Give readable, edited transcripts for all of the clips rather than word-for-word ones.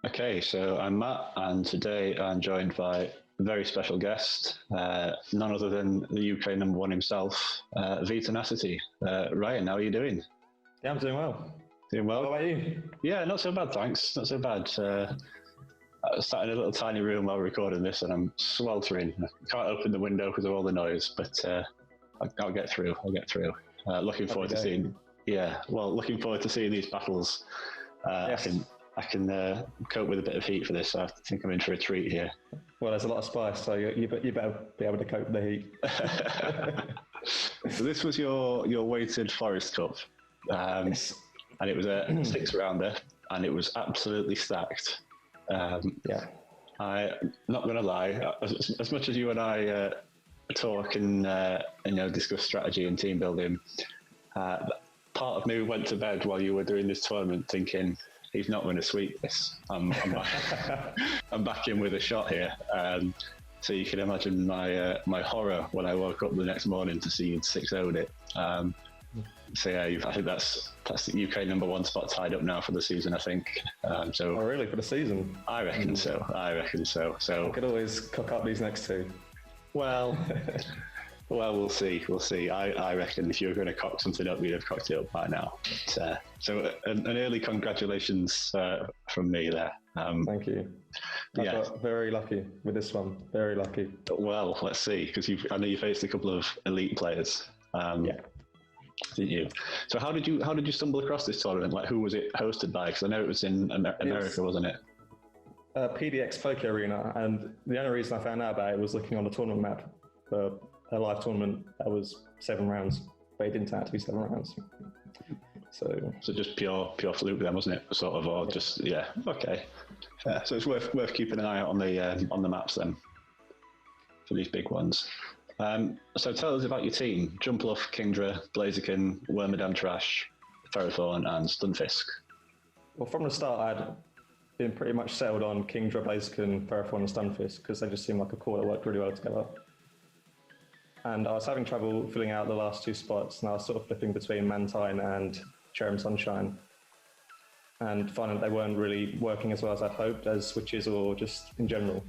Okay, so I'm Matt, and today I'm joined by a very special guest, none other than the UK number one himself, vTenacity. Ryan, how are you doing? Yeah, I'm doing well. Doing well? How about you? Yeah, not so bad, thanks. Not so bad. I sat in a little tiny room while recording this, and I'm sweltering. I can't open the window because of all the noise, but I'll get through. Looking forward to seeing. Yeah, well, looking forward to seeing these battles. Yes. I can cope with a bit of heat for this. So I think I'm in for a treat here. Well, there's a lot of spice, so you better be able to cope with the heat. So this was your weighted Forest Cup, Yes. and it was a 6-rounder, and it was absolutely stacked. Yeah. I'm not going to lie, as much as you and I talk and discuss strategy and team building, part of me went to bed while you were doing this tournament thinking, he's not going to sweep this. I'm back in with a shot here. So you can imagine my horror when I woke up the next morning to see you'd 6-0'd it. So yeah, I think that's the UK number one spot tied up now for the season, I think. So Oh, really? For the season? I reckon so. So I could always cock up these next two. well, we'll see. I reckon if you were going to cock something up, you'd have cocked it up by now. But, so an early congratulations from me there. Thank you. I got very lucky with this one. Very lucky. Well, let's see, because I know you faced a couple of elite players. Yeah. Didn't you? So how did you stumble across this tournament? Like, who was it hosted by? Because I know it was in America, wasn't it? PDX Poké Arena, and the only reason I found out about it was looking on the tournament map for a live tournament that was 7 rounds, but it didn't turn out to be 7 rounds. So just pure fluke then, wasn't it? Sort of, or just okay. Yeah, so it's worth keeping an eye out on the maps then for these big ones. So tell us about your team: Jumpluff, Kingdra, Blaziken, Wormadam Trash, Ferrothorn, and Stunfisk. Well, from the start, I'd been pretty much settled on Kingdra, Blaziken, Ferrothorn, and Stunfisk because they just seemed like a core that worked really well together. And I was having trouble filling out the last 2 spots, and I was sort of flipping between Mantine and Cherrim Sunshine, and finding that they weren't really working as well as I'd hoped as switches or just in general.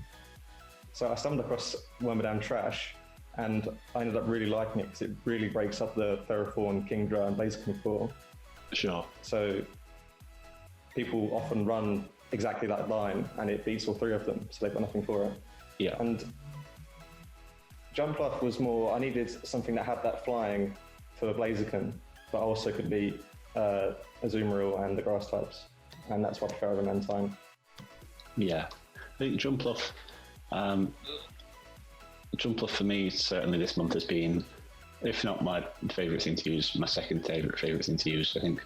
So I stumbled across Wormadam Trash, and I ended up really liking it because it really breaks up the Ferrothorn, Kingdra, and Blaziken core. Sure. So people often run exactly that line, and it beats all 3 of them, so they've got nothing for it. Yeah. And Jumpluff was more, I needed something that had that flying for Blaziken, but also could be Azumarill and the grass types, and that's why I prefer over Mantine. Yeah, I think Jumpluff for me certainly this month has been, if not my favourite thing to use, my second favourite thing to use. I think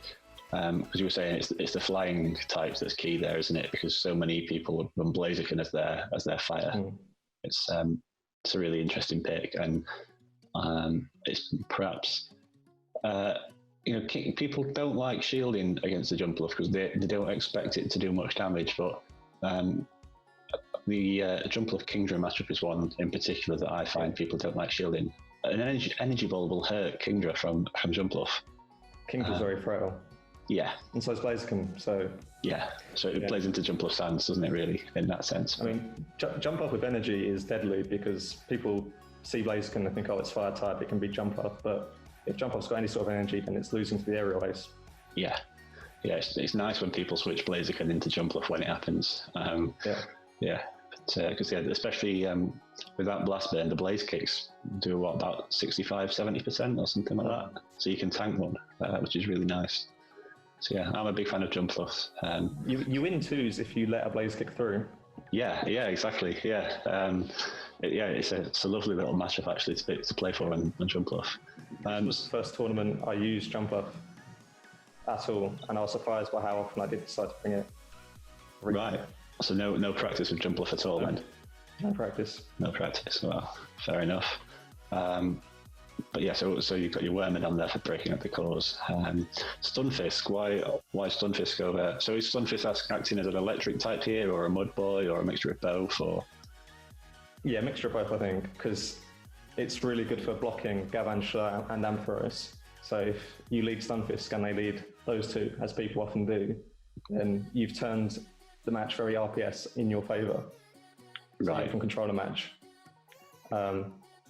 because you were saying it's the flying types that's key there, isn't it? Because so many people run Blaziken as their fire. It's a really interesting pick, and it's perhaps people don't like shielding against the Jumpluff because they don't expect it to do much damage, but the Jumpluff Kingdra matchup is one in particular that I find people don't like shielding. An energy ball will hurt Kingdra from Jumpluff. Kingdra's very frail. Yeah. And so is Blaziken, so... Yeah, so it plays into Jumpluff's hands, doesn't it, really, in that sense? I mean, Jumpluff with energy is deadly because people see Blaziken and think, oh, it's fire type, it can be Jumpluff, but if Jumpluff's got any sort of energy, then it's losing to the aerial ace. Yeah, it's nice when people switch Blaziken into Jumpluff when it happens. Because especially with that blast burn, the blaze kicks do about 65-70% or something like that. So you can tank one, which is really nice. So yeah, I'm a big fan of Jumpluff. You win 2s if you let a blaze kick through. Yeah, exactly. Yeah, it's a lovely little matchup actually to play for on Jumpluff. This was the first tournament I used Jumpluff at all, and I was surprised by how often I did decide to bring it. Right. So no practice with Jumpluff at all then? No practice. No practice. Well, fair enough. But yeah, so you've got your Wormadam there for breaking up the cores. Stunfisk, why Stunfisk over? So is Stunfisk acting as an electric type here, or a mud boy, or a mixture of both, or? Yeah, mixture of both, I think, because it's really good for blocking Gavantula and Ampharos. So if you lead Stunfisk and they lead those 2, as people often do, then you've turned the match very RPS in your favour. So Right. you can control a match. But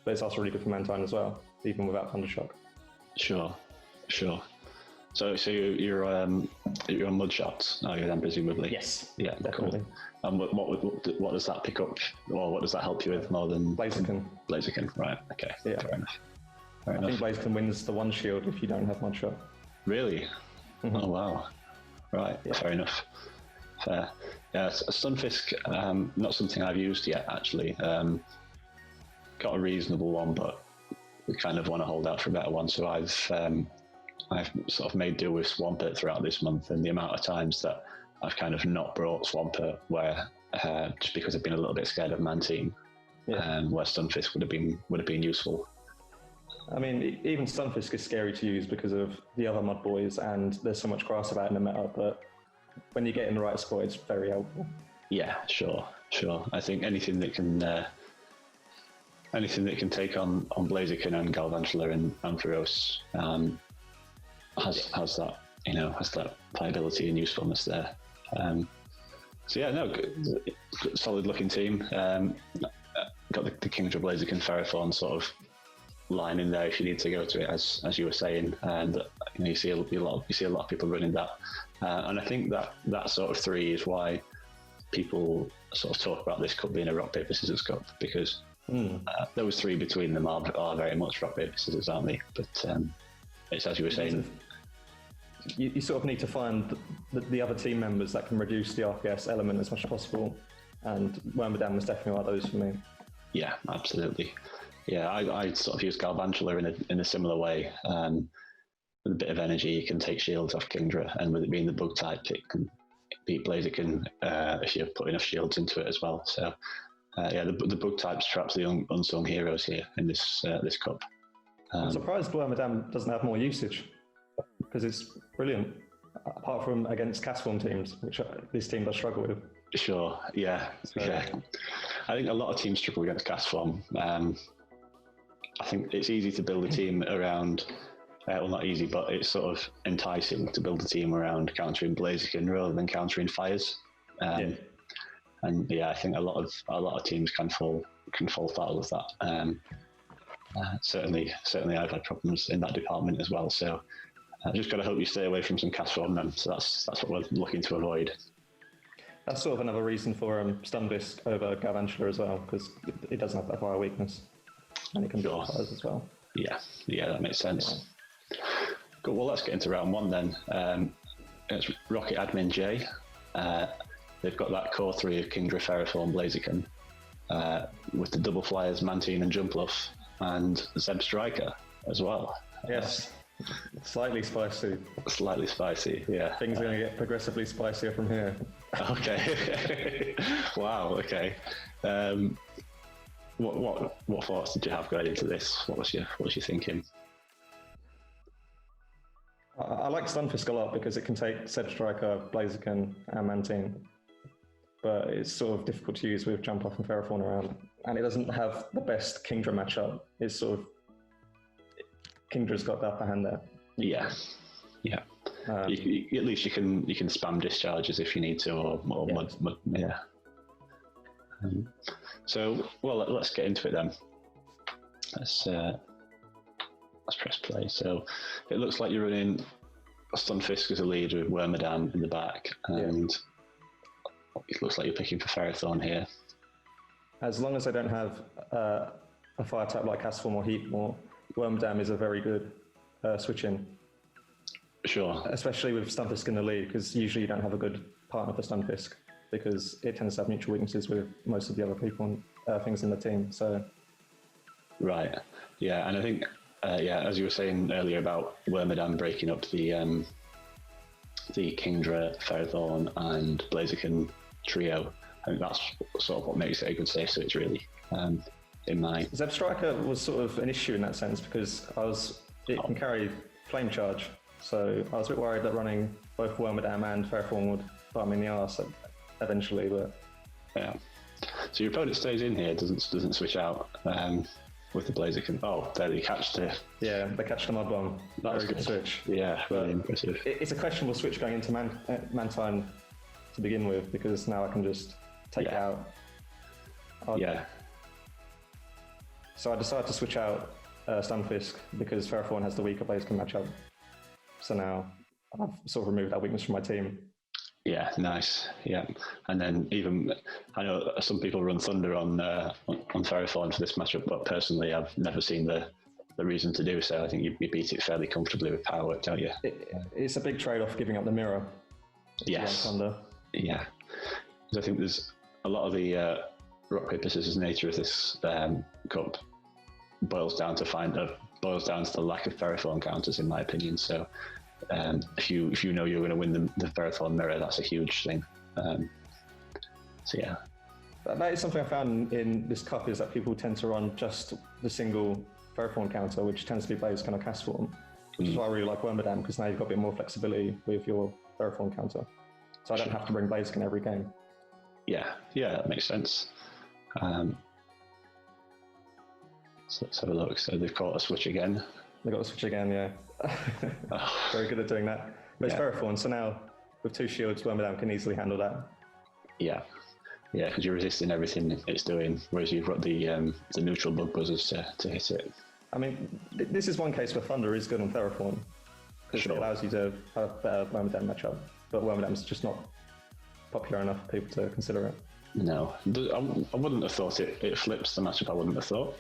it's also really good for Mantine as well, even without Thundershock. Sure. So you're on mud shots now, then, presumably. Yes. Yeah. Definitely. Cool. And what does that pick up, or what does that help you with more than Blaziken? Blaziken, right? Okay. Yeah. Fair enough. I think Blaziken wins the one shield if you don't have Mud Shot. Really? Mm-hmm. Oh wow. Right. Yeah. Fair enough. Fair. Yeah. Stunfisk, not something I've used yet actually. Got a reasonable one, but we kind of want to hold out for a better one. So I've sort of made do with Swampert throughout this month, and the amount of times that I've kind of not brought Swampert where just because I've been a little bit scared of Mantine, where Stunfisk would have been useful. I mean, even Stunfisk is scary to use because of the other Mud Boys, and there's so much grass about in the meta, but when you get in the right spot, it's very helpful. Yeah, sure. I think anything that can take on Blaziken and Galvantula and Ampharos has that playability and usefulness there. Good, solid looking team. Got the Kingdra Blaziken Ferrothorn sort of line in there if you need to go to it, as you were saying, and you see a lot of people running that, and I think that sort of three is why people sort of talk about this cup being a rock paper scissors cup, because those three between them are very much rock paper scissors, aren't they? But it's as you were saying. You sort of need to find the other team members that can reduce the RPS element as much as possible, and Wormadam was definitely one of those for me. Yeah, absolutely. Yeah, I sort of use Galvantula in a similar way. With a bit of energy, you can take shields off Kingdra, and with it being the bug type, it can beat Blaziken if you put enough shields into it as well. So, the bug types perhaps the unsung heroes here in this cup. I'm surprised Wormadam doesn't have more usage, because it's brilliant, apart from against Castform teams, which this team does struggle with. Sure, yeah. I think a lot of teams struggle against Castform. I think it's easy to build a team around, well, not easy, but it's sort of enticing to build a team around countering Blaziken rather than countering Fires. And I think a lot of teams can fall foul of that. Certainly, I've had problems in that department as well. So I just got to hope you stay away from some Castform then. So that's what we're looking to avoid. That's sort of another reason for Stunfisk over Galvantula as well, because it doesn't have that fire weakness, and it can be fires as well. Yeah, that makes sense. Yeah. Good. Well, let's get into round one then. It's Rocket Admin J. They've got that core three of Kingdra, Ferrothorn, Blaziken, with the double flyers Mantine and Jumpluff, and Zeb Striker as well. Yes. Slightly spicy, yeah. Things are going to get progressively spicier from here. Okay. Wow, okay. What thoughts did you have going into this? What was you thinking? I like Stunfisk a lot because it can take Zeb Striker, Blaziken, and Mantine, but it's sort of difficult to use with Jumpluff and Ferrothorn around, and it doesn't have the best Kingdra matchup. It's sort of Kingdra's got the upper hand there. Yeah. At least you can spam discharges if you need to, or mud. Yeah. So, well, let's get into it then. Let's press play. So, it looks like you're running Stunfisk as a lead with Wormadam in the back, and it looks like you're picking for Ferrothorn here. As long as I don't have a fire type like Castform or Heatmore, Wormadam is a very good switch-in. Sure. Especially with Stunfisk in the lead, because usually you don't have a good partner for Stunfisk, because it tends to have mutual weaknesses with most of the other people and things in the team. So, right. Yeah, and I think, as you were saying earlier about Wormadam breaking up the Kingdra, Ferrothorn, and Blaziken trio, I think that's sort of what makes it a good safe switch, really. In my Zeb Striker was sort of an issue in that sense, because it can carry Flame Charge, so I was a bit worried that running both Wormadam and Ferrothorn would bite me in the arse eventually, but yeah. So your opponent stays in here, doesn't switch out with the Blaziken. Oh, there they catch it. Yeah, they catch the Mud Bomb. Very good switch. Yeah, really impressive. It's a questionable switch going into Mantine to begin with, because now I can just take it out. So I decided to switch out Stunfisk because Ferrothorn has the weaker Blaziken matchup. So now I've sort of removed that weakness from my team. Yeah, nice. Yeah, and then even I know some people run Thunder on Ferrothorn for this matchup, but personally, I've never seen the reason to do so. I think you beat it fairly comfortably with Power, don't you? It's a big trade-off giving up the mirror. Yes. Thunder. Yeah, because I think there's a lot of the rock paper scissors nature of this cup boils down to the lack of Ferrothorn counters, in my opinion. So. If you know you're going to win the Ferrothorn mirror, that's a huge thing. So yeah, that is something I found in this cup, is that people tend to run just the single Ferrothorn counter, which tends to be Blaziken or Cast Form, which is why I really like Wormadam, because now you've got a bit more flexibility with your Ferrothorn counter, so I don't have to bring Blaziken every game. Yeah, that makes sense. So let's have a look. So they've caught a switch again. They got a switch again, yeah. Very good at doing that. But it's Ferrothorn, so now with 2 shields, Wormadam can easily handle that. Yeah, because you're resisting everything it's doing, whereas you've got the neutral bug buzzers to hit it. I mean, this is one case where Thunder is good on Ferrothorn, because it allows you to have a better Wormadam matchup, but Wormadam's just not popular enough for people to consider it. No, I wouldn't have thought it flips the matchup. I wouldn't have thought.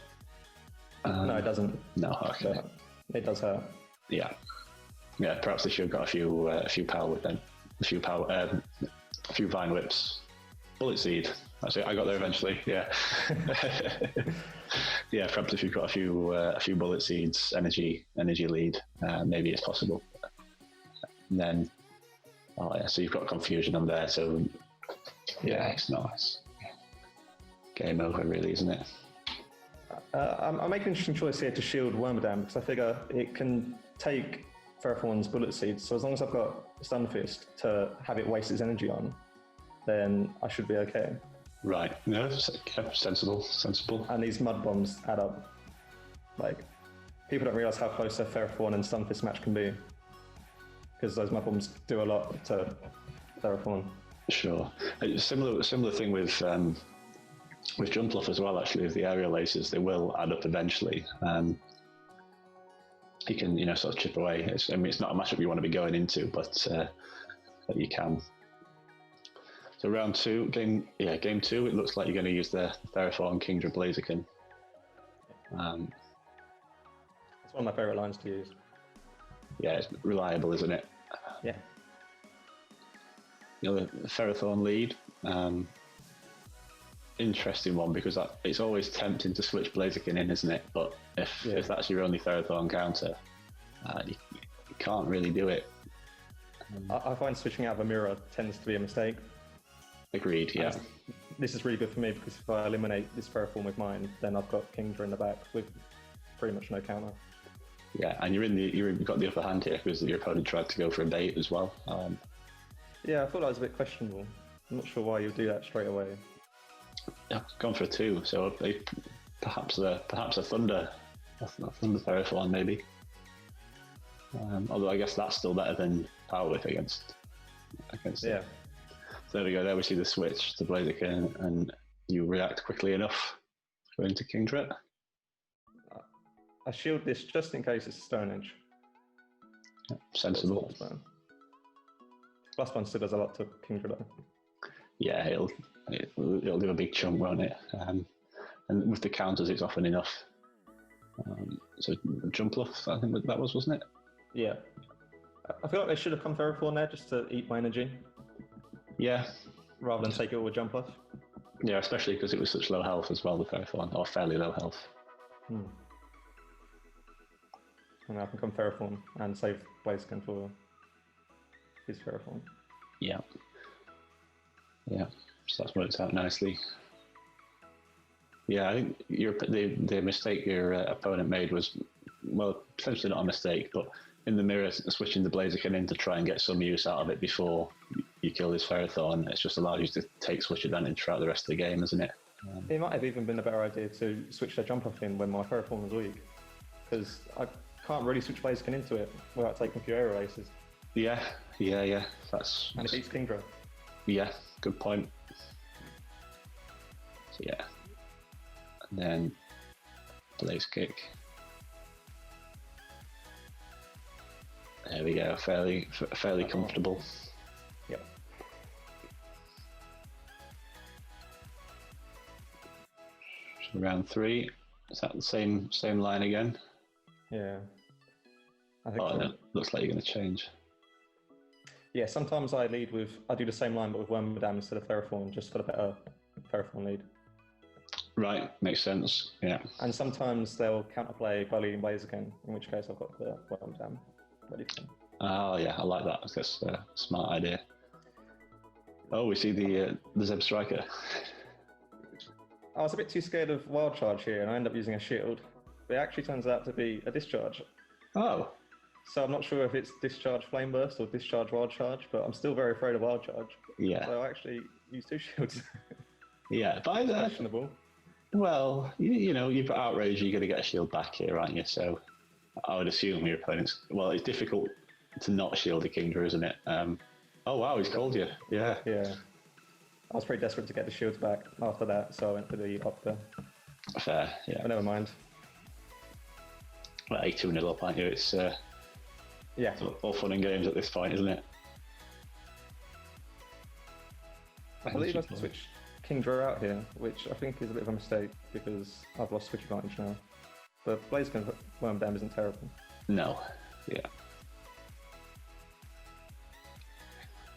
No, it doesn't. No, okay. So it does hurt. Yeah. Perhaps they should have got a few power with them, a few vine whips, bullet seed. That's it. I got there eventually. Yeah. Yeah. Perhaps if you've got a few bullet seeds, energy lead, maybe it's possible. And then, so you've got confusion on there. So it's nice. Game over, really, isn't it? I make an interesting choice here to shield Wormadam, because I figure it can take Ferrothorn's bullet seeds. So as long as I've got Stunfisk to have it waste its energy on, then I should be okay. Right. No, sensible. And these mud bombs add up. Like, people don't realize how close a Ferrothorn and Stunfisk match can be, because those mud bombs do a lot to Ferrothorn. Sure. Similar thing with Jumpluff as well, actually, with the aerial lasers, they will add up eventually. You can, sort of chip away. It's not a matchup you want to be going into, but you can. So round 2, game 2, it looks like you're going to use the Ferrothorn Kingdra Blaziken. It's one of my favourite lines to use. Yeah, it's reliable, isn't it? Yeah. The Ferrothorn lead. Interesting one, because it's always tempting to switch Blaziken in, isn't it? But if that's your only Ferrothorn counter, you can't really do it. I find switching out of a mirror tends to be a mistake. Agreed, yeah. This is really good for me, because if I eliminate this Ferrothorn with mine, then I've got Kingdra in the back with pretty much no counter. Yeah, and you've got the upper hand here, because your opponent tried to go for a bait as well. Yeah, I thought that was a bit questionable. I'm not sure why you would do that straight away. Yeah, gone for a 2, so perhaps a Thunder Ferrothorn maybe. Although I guess that's still better than Power Whip against. Yeah. So there we go. There we see the switch to Blaziken, and you react quickly enough going to Kingdra. I shield this just in case it's a Stone Edge. Yeah, sensible. Plus one still does a lot to Kingdra though. Yeah, it'll do a big chunk, won't it? And with the counters, it's often enough. So Jumpluff, I think that was, wasn't it? Yeah. I feel like they should have come Ferrothorn there just to eat my energy. Yeah. Rather than take it all with Jumpluff. Yeah, especially because it was such low health as well, the Ferrothorn, or fairly low health. And I can come Ferrothorn and save Blaziken for his Ferrothorn. Yeah. Yeah, so that's worked out nicely. Yeah, I think the mistake your opponent made was, well, potentially not a mistake, but in the mirror, switching the Blaziken in to try and get some use out of it before you kill this Ferrothorn, it's just allowed you to take switch advantage throughout the rest of the game, isn't it? It might have even been a better idea to switch their Jumpluff in when my Ferrothorn was weak, because I can't really switch Blaziken into it without taking a few aerial aces. Yeah. And it beats Kingdra. Yeah, good point. So yeah, and then Blaze Kick. There we go. Fairly comfortable. Yep. So round 3. Is that the same line again? Yeah. I think no, looks like you're going to change. Yeah, sometimes I do the same line but with Wormadam instead of Ferrothorn, just for the better Ferrothorn lead. Right, makes sense. Yeah. And sometimes they'll counterplay by leading Blaziken, in which case I've got the Wormadam ready for them. Oh yeah, I like that. That's a smart idea. Oh, we see the Zeb Striker. I was a bit too scared of Wild Charge here, and I ended up using a shield. But it actually turns out to be a Discharge. Oh. So I'm not sure if it's Discharge Flame Burst or Discharge Wild Charge, but I'm still very afraid of Wild Charge. Yeah. So I actually used 2 shields. Yeah, but questionable. Well, you know, you've got Outrage, you're going to get a shield back here, aren't you? So I would assume your opponent's... Well, it's difficult to not shield a Kingdra, isn't it? Oh, wow, he's called you. Yeah. Yeah. I was pretty desperate to get the shields back after that, so I went for the Opta. Fair, yeah. But never mind. Well, 2-0 up, aren't you? It's yeah, all fun and games at this point, isn't it? I believe I've switched Kingdra out here, which I think is a bit of a mistake because I've lost switch advantage now. But Blaziken Wormadam isn't terrible. No, yeah.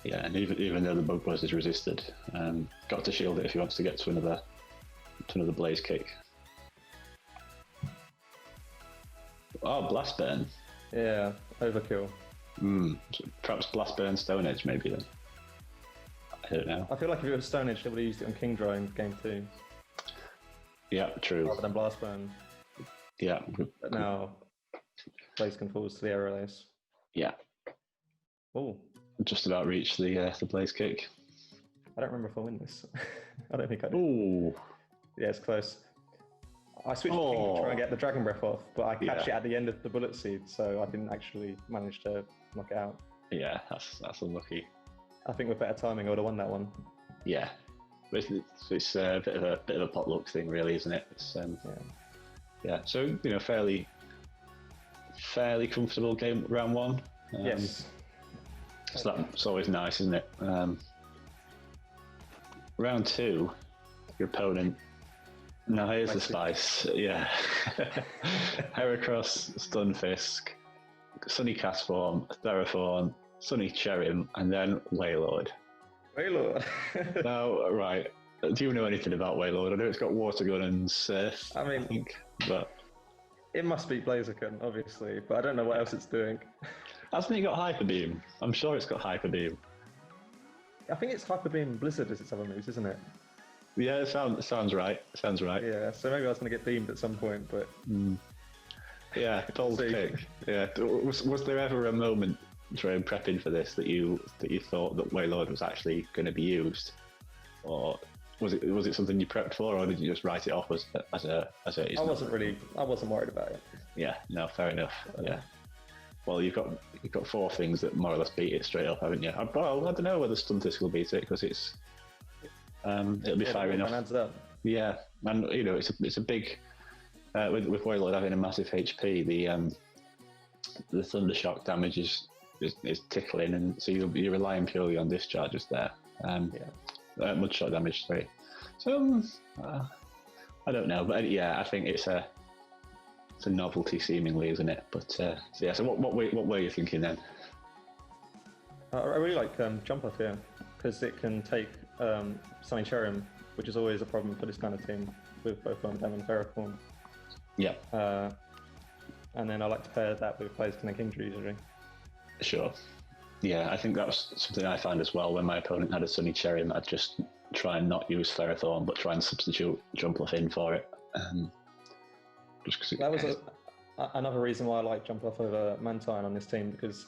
Yeah, and even though the Bug Buzz is resisted, got to shield it if he wants to get to another Blaze Kick. Oh, Blast Burn. Yeah, overkill. Perhaps Blast Burn Stone Edge, maybe then. I don't know. I feel like if it was Stone Edge, they would have used it on Kingdra in game 2. Yeah, true. Rather than Blast Burn. Yeah. But now, Blaziken falls to the Aero Ace. Yeah. Oh. Just about reached the Blaze Kick. I don't remember if I win this. I don't think I do. Ooh. Yeah, it's close. I switched to King to try and get the Dragon Breath off, but I catch it at the end of the Bullet Seed, so I didn't actually manage to knock it out. Yeah, that's unlucky. I think with better timing, I would have won that one. Yeah, it's a bit of a potluck thing, really, isn't it? It's, yeah. So you know, fairly comfortable game round 1. Yes. So that's always nice, isn't it? Round 2, your opponent. No, here's the spice. Yeah. Heracross, Stunfisk, Sunny Castform, Theraphorn, Sunny Cherrim, and then Wailord. Wailord. Now, right. Do you know anything about Wailord? I know it's got Water Gun and Surf, I think, but... It must be Blaziken, obviously, but I don't know what else it's doing. Hasn't it got Hyper Beam? I'm sure it's got Hyper Beam. I think it's Hyper Beam and Blizzard as its other moves, isn't it? Yeah, it sounds right. Sounds right. Yeah, so maybe I was going to get beamed at some point, but... Yeah, bold pick. Yeah. Was there ever a moment during prepping for this that you thought that Wailord was actually going to be used, or was it something you prepped for, or did you just write it off as a? I wasn't worried about it. Yeah. No. Fair enough. Yeah. Well, you've got 4 things that more or less beat it straight up, haven't you? Well, I don't know whether Stunfisk will beat it because it's it'll be firing off. Yeah, and you know it's a big with Wailord having a massive HP. The Thunder Shock damage is tickling, and so you're relying purely on discharges there. Mudshot damage, sorry. So I don't know, but yeah, I think it's a novelty seemingly, isn't it? But so what were you thinking then? I really like Jump Off here because it can take Sunny Cherrim, which is always a problem for this kind of team with both Wormadam and Ferrothorn. Yeah. And then I like to pair that with Blaziken and Kingdra usually. Sure. Yeah, I think that was something I found as well when my opponent had a Sunny Cherrim. I'd just try and not use Ferrothorn, but try and substitute Jump Off in for it. Just because that was another reason why I like Jump Off over Mantine on this team, because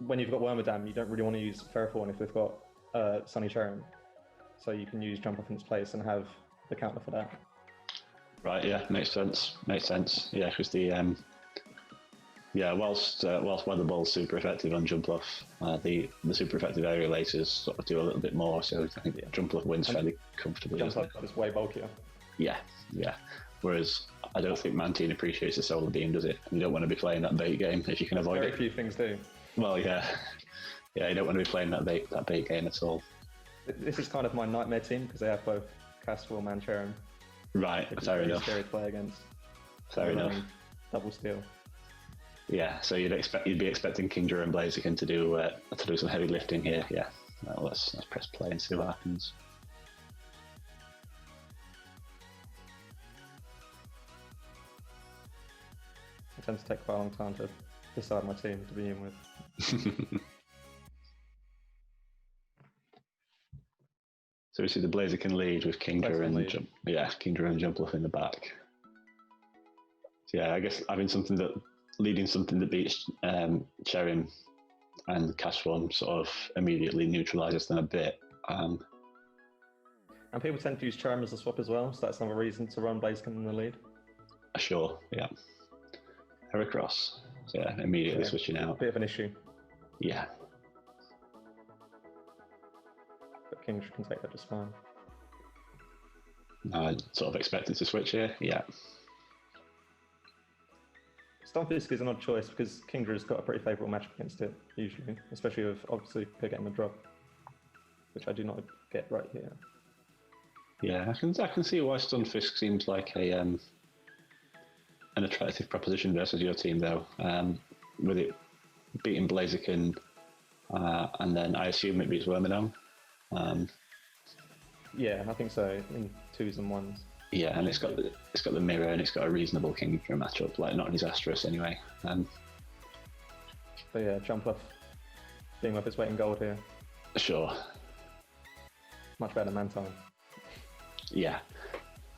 when you've got Wormadam, you don't really want to use Ferrothorn if they've got Sunny Cherrim. So you can use Jump Off in its place and have the counter for that. Right, yeah, makes sense. Yeah, because the Yeah, whilst Weather Ball's super effective on Jump Off, the super effective aerial aces sort of do a little bit more, so I think Jump Off wins fairly comfortably. Jump Off is way bulkier. Yeah. Whereas I don't think Mantine appreciates the solar beam, does it? You don't want to be playing that bait game if you can avoid it. Very few things do. Well, yeah, you don't want to be playing that bait game at all. This is kind of my nightmare team because they have both Castform and Cherrim. Right, fair enough. Scary to play against. Fair enough. Double steal. Yeah, so you'd be expecting Kingdra and Blaziken to do some heavy lifting here. Yeah, well, let's press play and see what happens. It tends to take quite a long time to decide my team to begin with. So we see the Blaziken lead with Kingdra and Jumpluff in the back. So yeah, I guess leading something that beats Cherrim and Cashform sort of immediately neutralises them a bit. And people tend to use Cherrim as a swap as well, so that's another reason to run Blaziken in the lead. Sure, yeah. Heracross, so yeah, immediately switching out. A bit of an issue. Yeah. But Kingdra can take that just fine. I sort of expected to switch here, yeah. Stunfisk is an odd choice because Kingdra's got a pretty favourable matchup against it, usually, especially with obviously getting the drop, which I do not get right here. Yeah, I can see why Stunfisk seems like an attractive proposition versus your team, though. With it beating Blaziken, and then I assume it beats Wormadam. Yeah, I think so, in 2s and 1s. Yeah, and it's got the mirror and it's got a reasonable Kingdra matchup, like not disastrous anyway. But yeah, Jumpluff being worth its weight in gold here. Sure. Much better than Mantine. Yeah,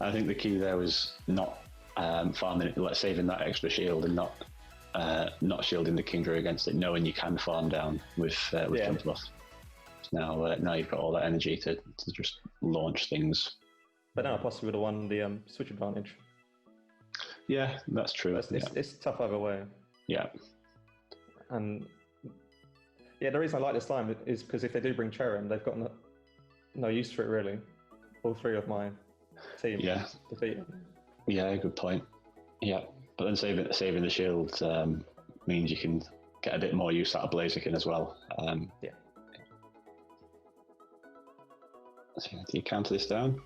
I think the key there was not farming, saving that extra shield and not shielding the Kingdra against it, knowing you can farm down with Jumpluff. Now you've got all that energy to just launch things. But now I possibly would have won the switch advantage. Yeah, that's true. It's tough either way. Yeah. And yeah, the reason I like this line is because if they do bring Cherrim, they've got no use for it really. All three of my team defeated. Yeah, good point. Yeah, but then saving the shield means you can get a bit more use out of Blaziken as well. Yeah. So do you counter this down?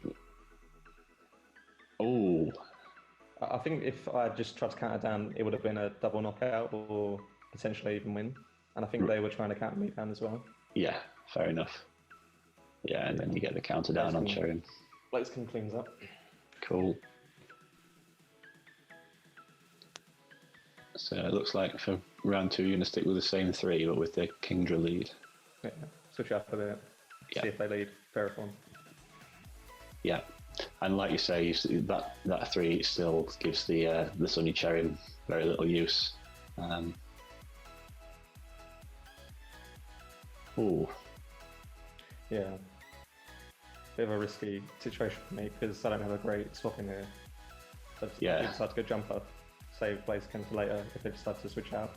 Oh. I think if I just tried to counter down, it would have been a double knockout or potentially even win. And I think they were trying to counter me down as well. Yeah, fair enough. Yeah, and then you get the counter down on Cherrim. Blaziken cleans up. Cool. So it looks like for round 2 you're going to stick with the same 3, but with the Kingdra lead. Yeah, switch up a bit. See if they lead Ferrothorn. Yeah, and like you say, that 3 still gives the Sunny Cherrim very little use. Ooh. Yeah. Bit of a risky situation for me because I don't have a great swap in here. So if they decide to go jump up, save Blaziken for later if they decide to switch out.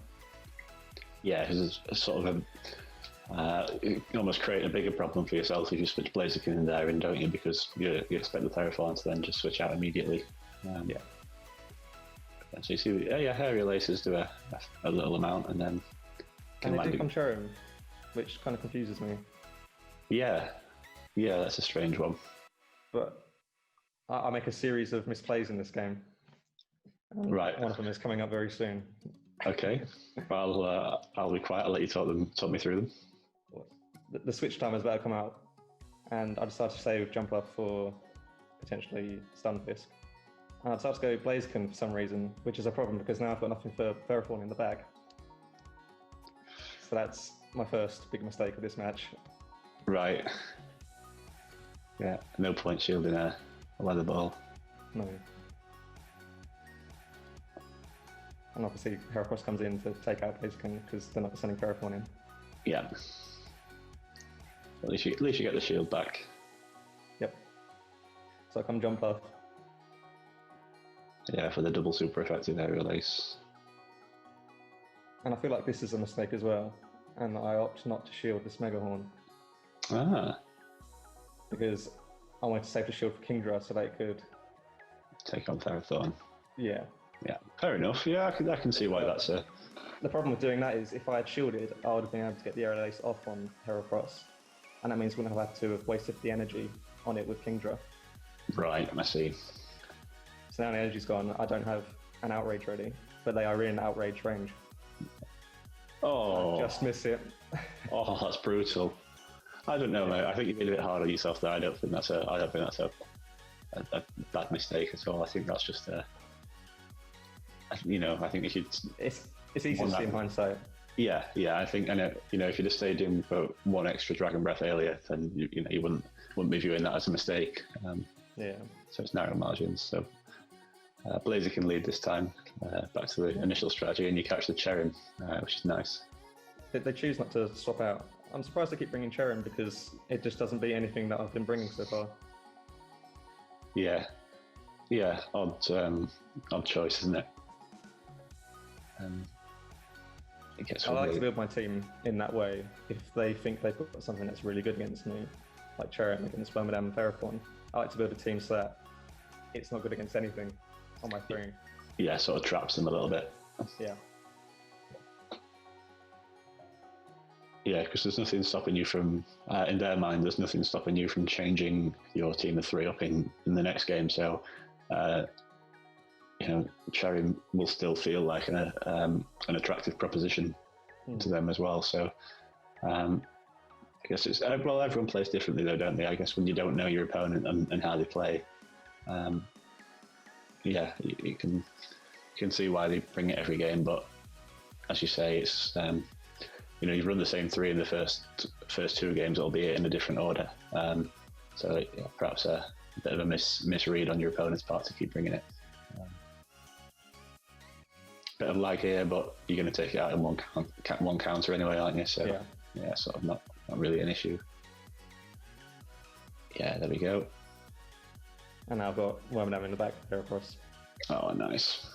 Yeah, because it's sort of you can almost create a bigger problem for yourself if you switch Blaziken in there, and don't you? Because you expect the Terraform to then just switch out immediately. Yeah. So you see, aerial aces do a little amount, and then and they do come Cherrim, which kind of confuses me. Yeah, that's a strange one. But I make a series of misplays in this game. Right. One of them is coming up very soon. Okay. Well, I'll be quiet. I'll let you talk me through them. The switch time is about to come out, and I decided to save Jump Up for potentially Stunfisk. And I decided to go Blaziken for some reason, which is a problem because now I've got nothing for Ferrothorn in the bag. So that's my first big mistake of this match. Right. Yeah, no point shielding a weather ball. No. And obviously Heracross comes in to take out Blaziken because they're not sending Ferrothorn in. Yeah. At least you get the shield back. Yep. So I come Jump Off. Yeah, for the double super effective aerial ace. And I feel like this is a mistake as well. And I opt not to shield this Mega Horn. Ah. Because I wanted to save the shield for Kingdra so they could Take on Ferrothorn. Yeah. Yeah, fair enough. Yeah, I can see why that's a... The problem with doing that is if I had shielded, I would have been able to get the Aerial Ace off on Heracross. And that means we wouldn't have had to have wasted the energy on it with Kingdra. Right, I see. So now the energy's gone, I don't have an Outrage ready, but they are in Outrage range. Oh. I just miss it. Oh, that's brutal. I don't know, mate. I think you've been a bit hard on yourself there. I don't think that's a bad mistake at all. I think that's just I think you should... It's easy to see in hindsight. Yeah, I think, and if you just stayed in for one extra Dragon Breath earlier, then you wouldn't be viewing that as a mistake. Yeah. So it's narrow margins. So Blazer can lead this time, back to the initial strategy, and you catch the Cherrim, which is nice. They choose not to swap out. I'm surprised they keep bringing Cherrim because it just doesn't beat anything that I've been bringing so far. Yeah, odd choice, isn't it? I like to build my team in that way. If they think they've got something that's really good against me, like Cherrim against Wormadam and Ferrothorn, I like to build a team so that it's not good against anything on my screen. Yeah, sort of traps them a little bit. Yeah. Yeah, because there's nothing stopping you from, in their mind, there's nothing stopping you from changing your team of 3 up in the next game. So, Cherry will still feel like an attractive proposition to them as well. So, I guess it's everyone plays differently though, don't they? I guess when you don't know your opponent and how they play, you can see why they bring it every game. But as you say, it's you've run the same 3 in the first 2 games, albeit in a different order. So perhaps a bit of a misread on your opponent's part to keep bringing it. Bit of lag here, but you're going to take it out in one counter anyway, aren't you? So yeah, sort of not really an issue. Yeah, there we go. And now I've got Wormadam in the back, Heracross. Oh, nice.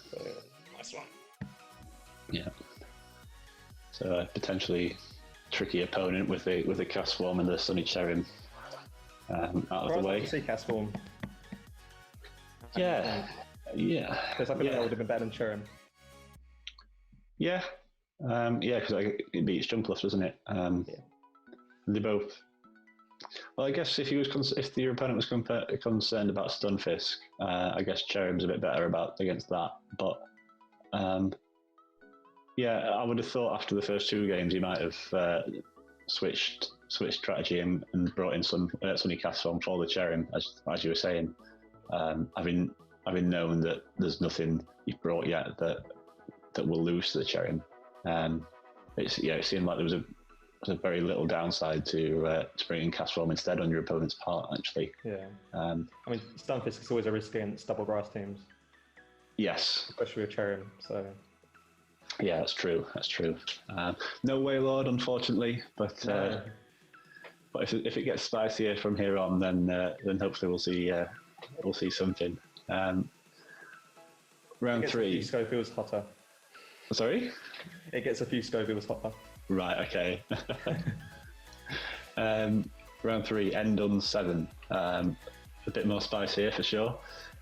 Nice one. Yeah. So a potentially tricky opponent with the Cast Form and the Sunny Cherrim out of the way. I see Cast Form. Yeah. Because I feel like that would have been better than Cherrim. Yeah. Because it beats Jumpluff, doesn't it? They both. Well, I guess if your opponent was concerned about Stunfisk, I guess Cherrim's a bit better against that. But I would have thought after the first 2 games he might have switched strategy and brought in some Sunny Cast Form for the Cherrim, as you were saying. Having known that there's nothing you've brought yet that will lose to the Cherrim. It seemed like there was a very little downside to bringing Cast Form instead on your opponent's part, actually. Yeah. Stunfisk is always a risk against double grass teams. Yes. Especially with Cherrim, so... Yeah, that's true. No Wailord, unfortunately, but if it gets spicier from here on, then hopefully we'll see something. Round 3. A few Schofields hotter. Sorry? It gets a few Schofields hotter. Right. Okay. Round 3, end on 7. A bit more spicy here for sure.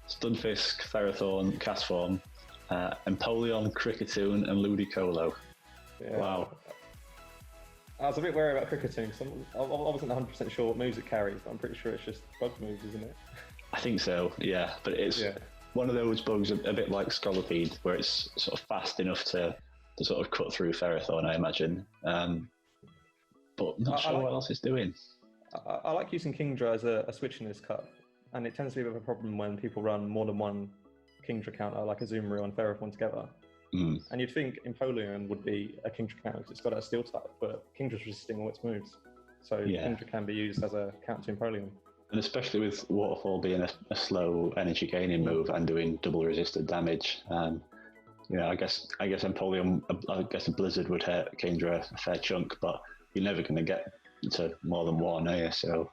Stunfisk, Ferrothorn, Cast Form. Empoleon, Kricketune, and Ludicolo. Yeah. Wow. I was a bit worried about Kricketune because I wasn't 100% sure what moves it carries, but I'm pretty sure it's just bug moves, isn't it? I think so, yeah. But it's one of those bugs a bit like Scolipede, where it's sort of fast enough to sort of cut through Ferrothorn, I imagine. But not sure what else it's doing. I like using Kingdra as a switch in this cup, and it tends to be a bit of a problem when people run more than one Kingdra counter, like a Azumarill and Ferrothorn together. And you'd think Empoleon would be a Kingdra counter because it's got a steel type, but Kingdra's resisting all its moves. So Kingdra can be used as a counter to Empoleon. And especially with Waterfall being a slow energy gaining move and doing double resisted damage, I guess Empoleon, I guess a Blizzard would hurt Kingdra a fair chunk, but you're never going to get to more than one, are you? So,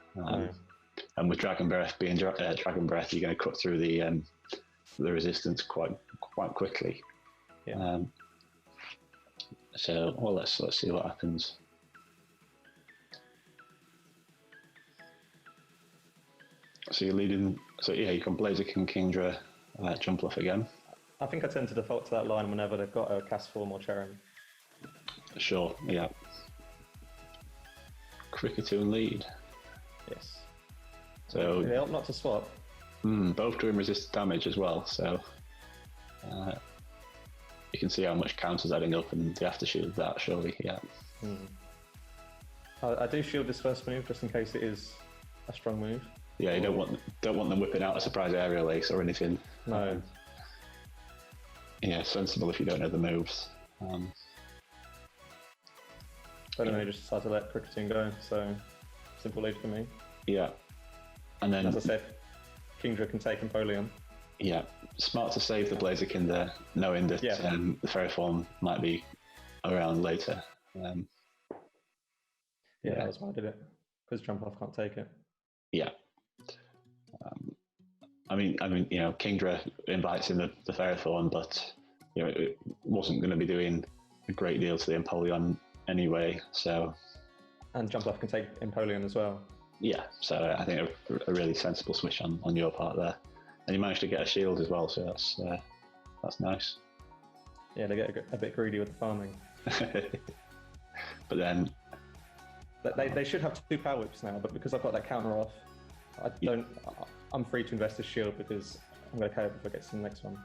and with Dragon Breath being Dragon Breath, you're going to cut through the resistance quite quickly. So, well, let's see what happens. So you're leading. So yeah, you can Blaziken, Kingdra, Jumpluff again. I think I tend to default to that line whenever they've got a Castform or Cherrim. Sure, yeah. Cricketune lead. Yes. So they opt not to swap. Both doing resisted damage as well, so you can see how much counters adding up, and they have to shield that, surely, yeah. I do shield this first move just in case it is a strong move. Yeah, you don't want them whipping out a surprise aerial ace or anything. No. Yeah, sensible if you don't know the moves. But then they just decide to let Cricketune go, so simple lead for me. Yeah. And then, as I said, Kingdra can take Empoleon. Yeah, smart to save the Blaziken there, knowing that the Fairy Form might be around later. That was why I did it, because Jumpluff can't take it. Yeah. I mean, Kingdra invites in the Fairy Form, but it wasn't going to be doing a great deal to the Empoleon anyway. So. And Jumpluff can take Empoleon as well. Yeah, so I think a really sensible switch on your part there, and you managed to get a shield as well, so that's nice. Yeah, they get a bit greedy with the farming. But then they should have 2 Power Whips now, but because I've got that counter off, I'm free to invest a shield because I'm going to KO before I get to the next one.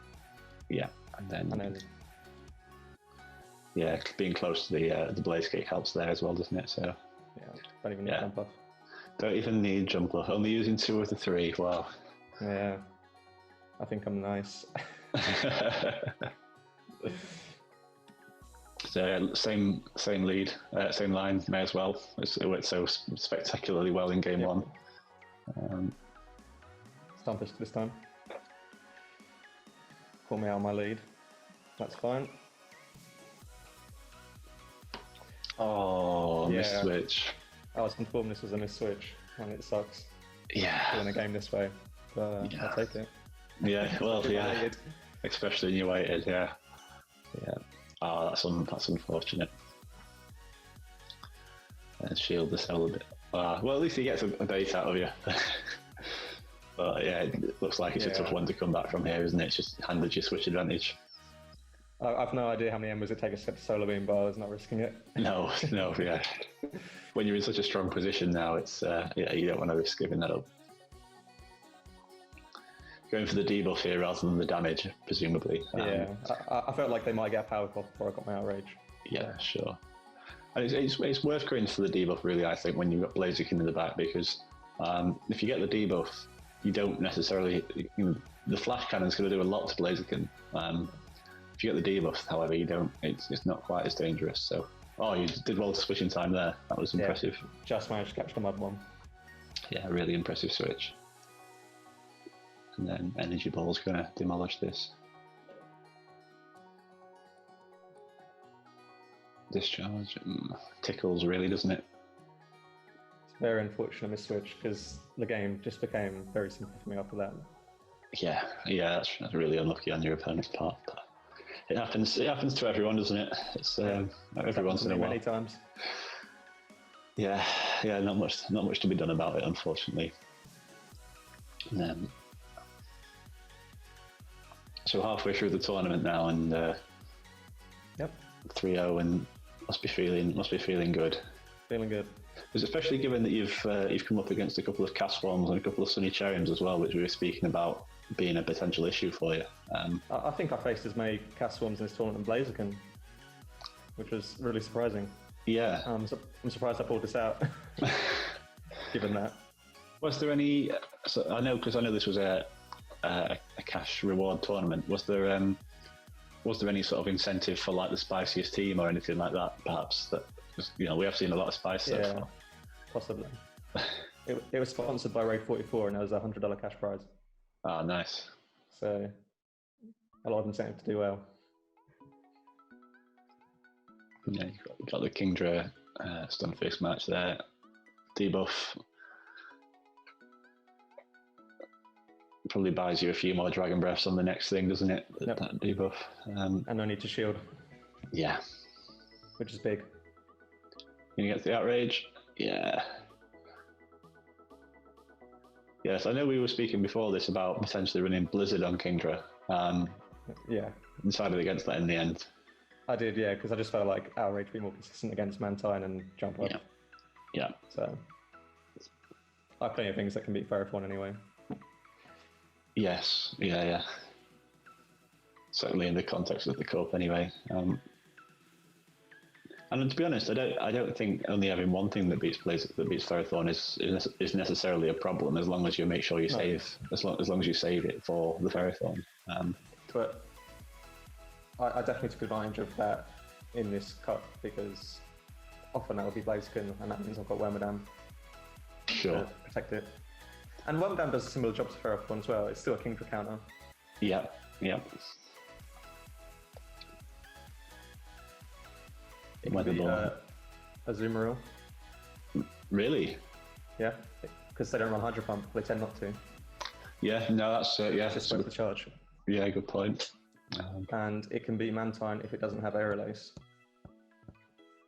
Yeah, and then yeah, being close to the Blaze Kick helps there as well, doesn't it? So yeah, don't even need Jumpluff. Don't even need Jumpluff. Only using 2 of the 3. Wow. Yeah, I think I'm nice. So same lead, same line. May as well. It worked so spectacularly well in game 1. Stumpish this time. Call me out on my lead. That's fine. Oh, missed switch. I was informed this was a miss switch, and it sucks. Yeah. Doing a game this way, but I'll take it. Yeah, well, yeah. Especially when you waited, yeah. Oh, that's unfortunate. And shield the cell a bit. Well, at least he gets a bait out of you. But yeah, it looks like it's a tough one to come back from here, isn't it? It's just handed your switch advantage. I've no idea how many embers it takes to get to Solar Beam, but I was not risking it. No, yeah. When you're in such a strong position now, it's you don't want to risk giving that up. Going for the debuff here rather than the damage, presumably. I felt like they might get a power clock before I got my outrage. Yeah, sure. And it's worth going for the debuff, really, I think, when you've got Blaziken in the back, because if you get the debuff, you don't necessarily... the Flash Cannon's going to do a lot to Blaziken. If you get the debuff, however, you don't. It's not quite as dangerous. So, you did well to switch in time there. That was impressive. Just managed to catch the Mud Bomb. Yeah, really impressive switch. And then Energy Ball's going to demolish this. Discharge tickles, really, doesn't it? It's very unfortunate miss switch because the game just became very simple for me after that. Yeah, that's really unlucky on your opponent's part. But it happens to everyone, doesn't it? It's every once in a while. Many times. Yeah, not much to be done about it, unfortunately. So halfway through the tournament now, and 3-0, and must be feeling good. Feeling good. Because especially given that you've come up against a couple of Castforms and a couple of Sunny Cherrims as well, which we were speaking about being a potential issue for you. I think I faced as many Castforms in this tournament than Blaziken, which was really surprising. Yeah. I'm surprised I pulled this out, given that. Was there any... So I know this was a cash reward tournament. Was there any sort of incentive for like the spiciest team or anything like that, perhaps? That we have seen a lot of spice so far. Possibly. It was sponsored by Raid 44 and it was a $100 cash prize. Ah, nice. So a lot of incentive to do well. Yeah, you've got the Kingdra Stunfisk match there. Debuff probably buys you a few more Dragon Breaths on the next thing, doesn't it? That debuff. And no need to shield. Yeah. which is big. Can you get the outrage? Yeah. Yes, I know we were speaking before this about potentially running Blizzard on Kingdra. Yeah. Decided against that in the end. I did, yeah, because I just felt like outrage would be more consistent against Mantine and Jump Up. Yeah. So I have plenty of things that can beat Ferrothorn anyway. Yes. Yeah. Certainly in the context of the Cup, anyway. And to be honest, I don't think only having one thing that beats Ferrothorn is necessarily a problem, as long as you make sure you save as long as you save it for the Ferrothorn. But I definitely took advantage of that in this cup, because often that will be Blaziken, and that means I've got Wormadam to protect it. And Wormadam does a similar job to Ferrothorn as well. It's still a Kingdra counter. Yeah. It can be a Azumarill. Really? Yeah, because they don't run Hydro Pump. They tend not to. Yeah, no, that's It's just worth the charge. Yeah, good point. And it can be Mantine if it doesn't have Aerial Ace.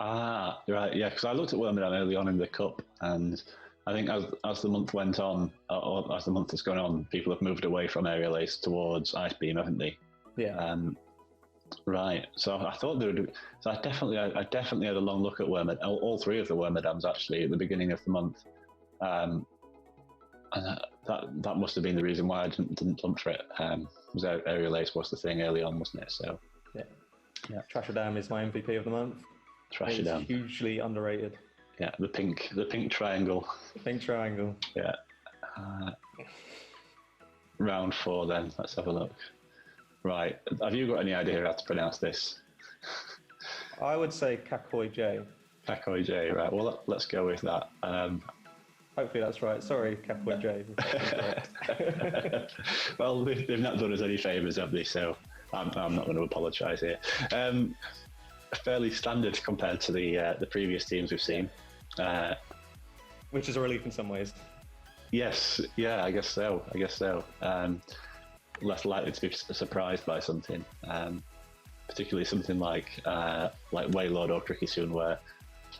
Ah, right, yeah, because I looked at Wormadam early on in the Cup, and I think as the month went on, or as the month has gone on, people have moved away from Aerial Ace towards Ice Beam, haven't they? Yeah. Right. So I thought there would. So I definitely had a long look at Wormad. All three of the Wormadams actually at the beginning of the month, and that must have been the reason why I didn't plump for it. Was Aerial Ace was the thing early on, wasn't it? So yeah. Trashadam is my MVP of the month. Trashadam, hugely underrated. Yeah, the pink triangle. Pink triangle. Yeah. Round 4 then. Let's have a look. Right. Have you got any idea how to pronounce this? I would say Kakoi J. Kakoi J, right. Well, let's go with that. Hopefully that's right. Sorry, Kakoi J. Well, they've not done us any favours, have they? So I'm not going to apologise here. Fairly standard compared to the previous teams we've seen. Which is a relief in some ways. Yes. Yeah, I guess so. Less likely to be surprised by something, particularly something like Waylord or Cricketune, where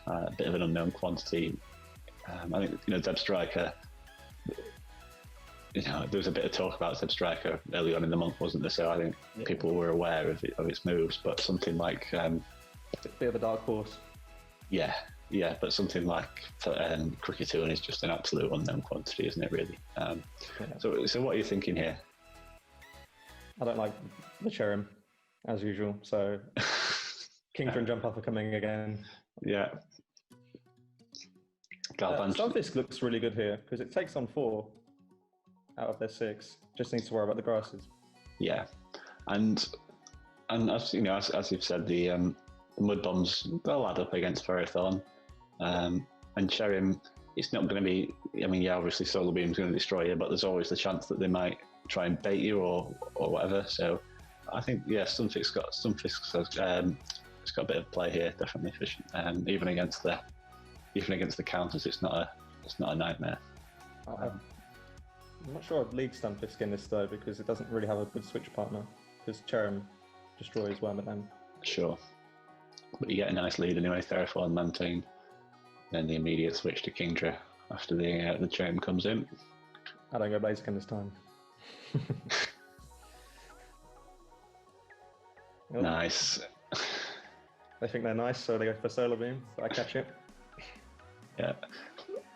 a bit of an unknown quantity. I think Zeb Striker. There was a bit of talk about Zeb Striker early on in the month, wasn't there? So I think people were aware of its moves, but something like a bit of a dark horse. Yeah, but something like Cricketune is just an absolute unknown quantity, isn't it? Really. So what are you thinking here? I don't like the Cherrim, as usual, so Kingdra and Jump Up are coming again. Yeah. Stunfisk looks really good here, because it takes on 4 out of their 6. Just needs to worry about the grasses. Yeah. And as you've said, the Mud Bombs, they'll add up against Ferrothorn. And Cherrim, it's not going to be, obviously Solar Beam's going to destroy you, but there's always the chance that they might try and bait you or whatever. So I think Stunfisk's got it's got a bit of play here, definitely. Even against the counters, it's not a nightmare. I'm not sure I'd lead Stunfisk in this though, because it doesn't really have a good switch partner, because Cherrim destroys Wormadam. Sure, but you get a nice lead anyway. Ferrothorn, Mantine, then the immediate switch to Kingdra after the Cherrim comes in. I don't go Blaziken this time. Nice. They think they're nice, so they go for Solar Beam, so I catch it. Yeah.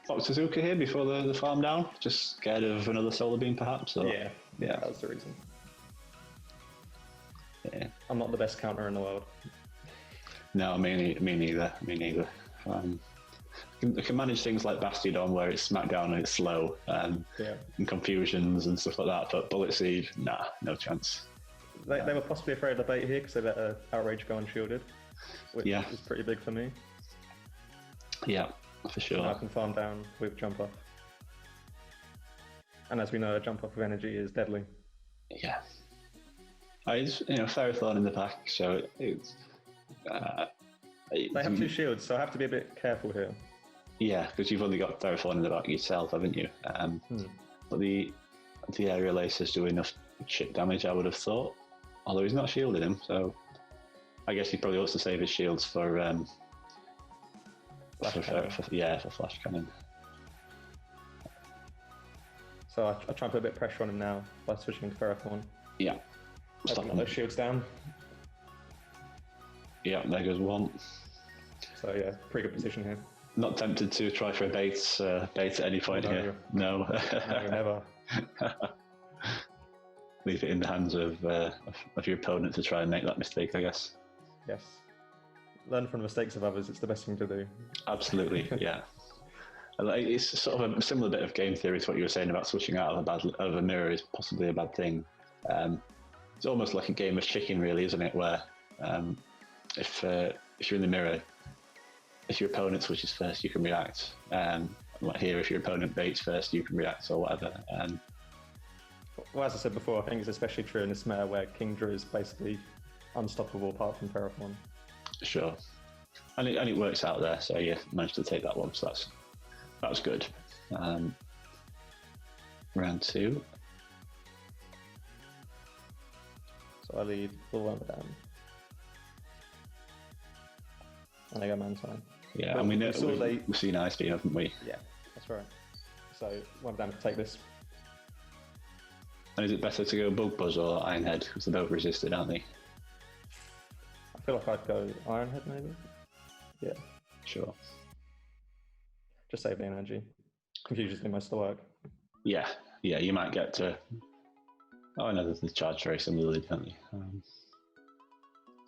Suzuka here before the farm down? Just scared of another Solar Beam, perhaps? Or? Yeah, that was the reason. Yeah. I'm not the best counter in the world. No, me neither. I can manage things like Bastiodon, where it's smackdown and it's slow, and confusions and stuff like that, but Bullet Seed, nah, no chance. They were possibly afraid of the bait here because they let Outrage go unshielded, which is pretty big for me. Yeah, for sure. And I can farm down with Jump Off. And as we know, a Jump Off of energy is deadly. Yeah. It's Ferrothorn in the pack, so it's... they have 2 shields, so I have to be a bit careful here. Yeah, because you've only got Ferrothorn in the back yourself, haven't you? But the Aerial Aces do enough chip damage, I would have thought. Although he's not shielding him, so... I guess he probably wants to save his shields for Flash for flash cannon. So I try and put a bit of pressure on him now by switching to Ferrothorn. Yeah. Stop those shields down. Yeah, there goes one. So yeah, pretty good position here. Not tempted to try for a bait at any point here. No. No, never. Leave it in the hands of your opponent to try and make that mistake, I guess. Yes. Learn from the mistakes of others. It's the best thing to do. Absolutely, yeah. It's sort of a similar bit of game theory to what you were saying about switching out of a mirror is possibly a bad thing. It's almost like a game of chicken, really, isn't it? Where if you're in the mirror, if your opponent switches first, you can react. Like here, if your opponent baits first, you can react or whatever. Well, as I said before, I think it's especially true in this meta where Kingdra is basically unstoppable apart from Ferrothorn. Sure, and it works out there. So you managed to take that one. So that's good. Round 2. So I lead Wormadam. And I go Mantine. Yeah, but and we've seen Ice Beam, haven't we? Yeah, that's right. So Wormadam can take this. And is it better to go Bug Buzz or Ironhead? Because they're both resisted, aren't they? I feel like I'd go Ironhead maybe. Yeah. Sure. Just save the energy. Confusion's do most of the work. Yeah, you might get to... Oh, no, the charge very similarly, don't they?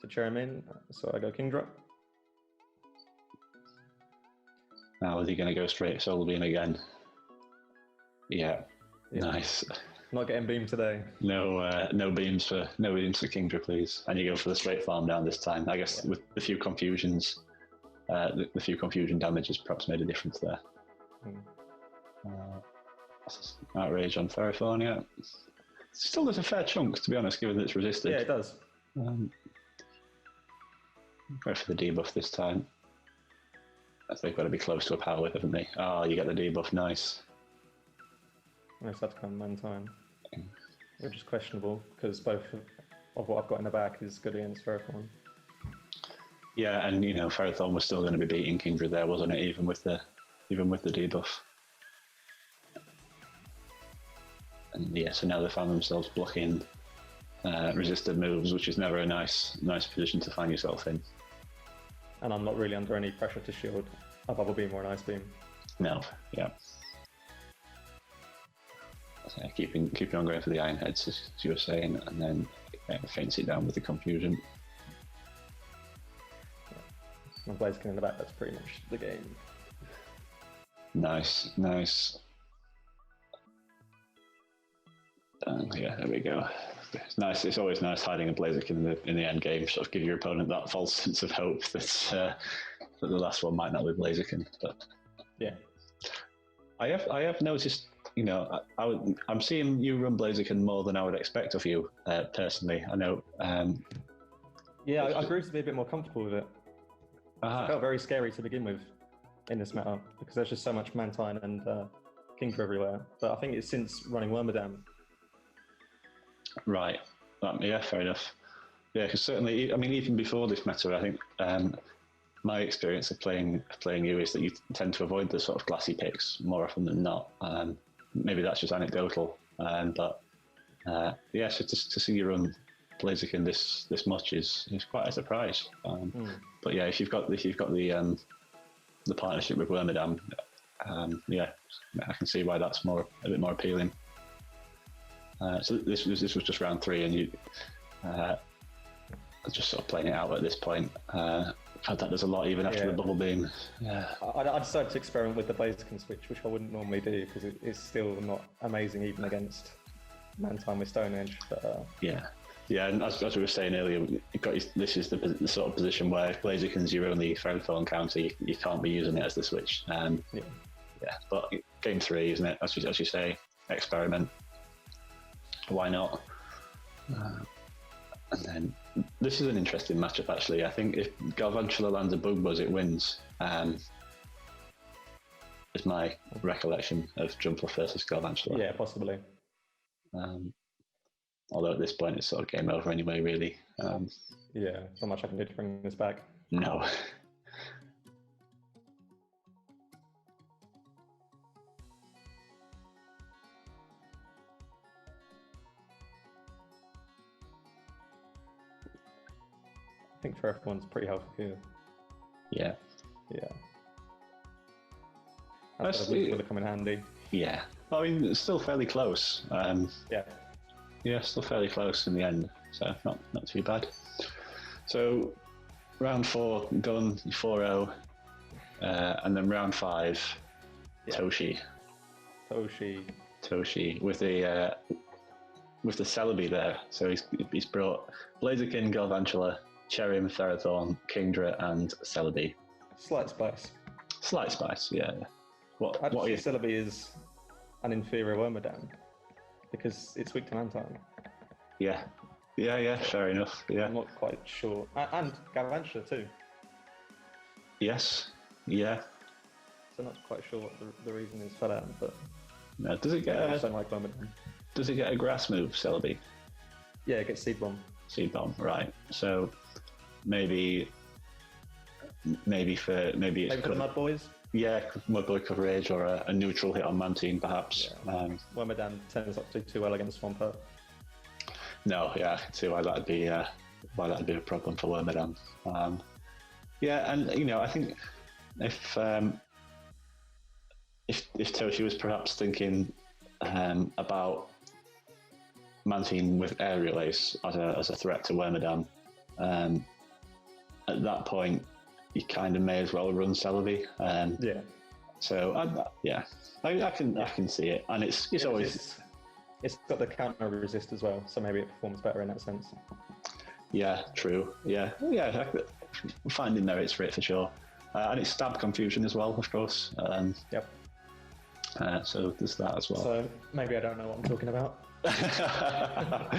So chair him in, so I go Kingdra. Now, is he going to go straight Solar Beam again? Yeah. Nice. Not getting beamed today. No beams for Kingdra, please. And you go for the straight farm down this time. I guess with the few confusions, the few confusion damages perhaps made a difference there. Outrage on Ferrothorn, yeah. Still, there's a fair chunk, to be honest, given that it's resisted. Yeah, it does. Go for the debuff this time. They've got to be close to a power whip, haven't they? Oh, you get the debuff, nice. I just have to come Mantine, which is questionable because both of what I've got in the back is good against Ferrothorn. Yeah, and Ferrothorn was still going to be beating Kingdra there, wasn't it? Even with the debuff. And yeah, so now they found themselves blocking resisted moves, which is never a nice position to find yourself in. And I'm not really under any pressure to shield a Bubble Beam or an Ice Beam. No, yeah. So keeping on going for the Iron Heads, as you were saying, and then feints it down with the confusion. My Blaziken in the back, that's pretty much the game. Nice. Yeah, there we go. It's nice. It's always nice hiding a Blaziken in the end game. Sort of give your opponent that false sense of hope that the last one might not be Blaziken. But yeah, I have noticed. I'm seeing you run Blaziken more than I would expect of you personally. I know. Yeah, I grew to be a bit more comfortable with it. It felt very scary to begin with in this meta because there's just so much Mantine and Kingdra everywhere. But I think it's since running Wormadam. Right. Yeah, fair enough. Yeah, because certainly, even before this meta, I think my experience of playing you is that you tend to avoid the sort of glassy picks more often than not. Maybe that's just anecdotal, but yeah, so to see you run Blaziken this much is quite a surprise. But yeah, if you've got the partnership with Wormadam, yeah, I can see why that's a bit more appealing. So this was just round 3, and you just sort of playing it out at this point. That does a lot even after the Bubble Beam. Yeah. I decided to experiment with the Blaziken switch, which I wouldn't normally do because it's still not amazing even against Mantine with Stone Edge. But yeah, and as we were saying earlier, this is the sort of position where if Blaziken's your only Ferrothorn counter, you can't be using it as the switch. Yeah, but game 3, isn't it? As you say, experiment. Why not? And then this is an interesting matchup, actually. I think if Galvantula lands a Bug Buzz, it wins. Is my recollection of Jumpluff versus Galvantula. Yeah, possibly. Although at this point it's sort of game over anyway, really. Yeah, not much I can do to bring this back. No. I think for everyone's pretty healthy here. Yeah. Yeah. That's going to come in handy. Yeah. I mean, it's still fairly close. Yeah. Yeah, still fairly close in the end, so not too bad. So, round 4 done, 4-0, and then round 5, yeah. Toshi with the Celebi there. So he's brought Blaziken, Galvantula, Cherrim, Ferrothorn, Kingdra, and Celebi. Slight spice, yeah. What are you? Celebi is an inferior Wormadam because it's weak to Mantine. Yeah, fair enough. Yeah, I'm not quite sure. And Galvantula too. Yes, yeah. So not quite sure what the reason is for that, but no, does it get I don't like Wormadam. Does it get a grass move, Celebi? Yeah, it gets Seed Bomb. Seed Bomb, right. So maybe it's for the Mud Boys? Yeah, Mud Boy coverage or a neutral hit on Mantine, perhaps. Yeah. Wormadam tends not to do too well against Swampert. No, yeah, I can see why that'd be a problem for Wormadam. Yeah, and I think if Toshi was perhaps thinking about Mantine with Aerial Ace as a threat to Wormadam, at that point you kind of may as well run Celebi. Yeah. So I can see it, and it's always. It's got the counter resist as well, so maybe it performs better in that sense. Yeah, true. Yeah. Finding merits for it for sure, and it's stab confusion as well, of course. Yep. So there's that as well. So maybe I don't know what I'm talking about. I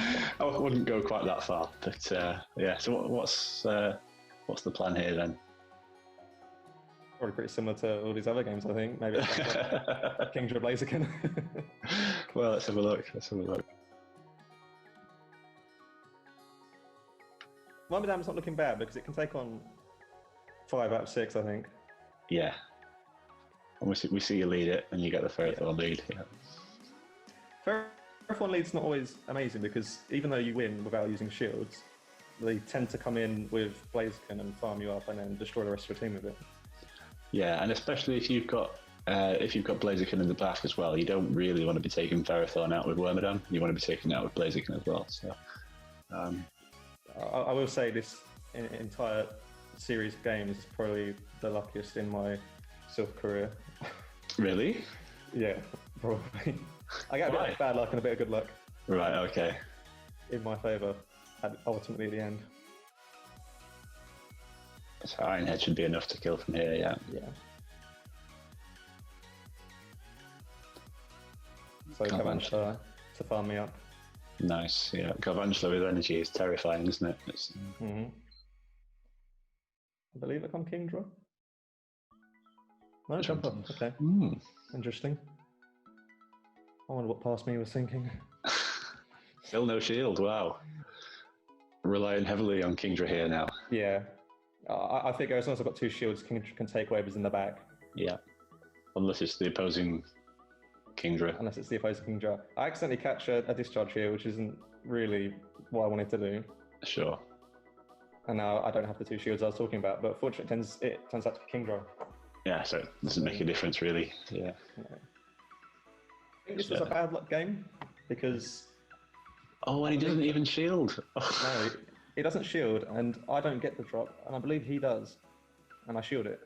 wouldn't go quite that far, but yeah. So what's the plan here then? Probably pretty similar to all these other games, I think. Maybe Kingdra Blaziken. Well, let's have a look. Wormadam's not looking bad because it can take on 5 out of 6, I think. Yeah. And we see you lead it, and you get the Ferrothorn lead. Yeah. Ferrothorn lead's not always amazing because even though you win without using shields, they tend to come in with Blaziken and farm you up and then destroy the rest of your team with it. Yeah, and especially if you've got Blaziken in the back as well, you don't really want to be taking Ferrothorn out with Wormadam. You want to be taking it out with Blaziken as well. So, I will say this entire series of games is probably the luckiest in my Silph career. Really? Yeah, probably. I get a bit of bad luck and a bit of good luck. Right. Okay. In my favour, ultimately at the end. So Iron Head should be enough to kill from here, yeah. Yeah. So Galvantula to farm me up. Nice, yeah. Galvantula with energy is terrifying, isn't it? Mm-hmm. I believe it on Kingdra. No, jump up. Okay. Interesting. I wonder what past me was thinking. Still no shield, wow. Relying heavily on Kingdra here now. Yeah. I think as long as I've got 2 shields, Kingdra can take waivers in the back. Yeah. Unless it's the opposing Kingdra. Unless it's the opposing Kingdra. I accidentally catch a discharge here, which isn't really what I wanted to do. Sure. And now I don't have the 2 shields I was talking about, but fortunately it turns out to be Kingdra. Yeah, so it doesn't make a difference really. Yeah. I think this was a bad luck game because... Oh, and he doesn't even shield. No, he doesn't shield, and I don't get the drop, and I believe he does, and I shield it.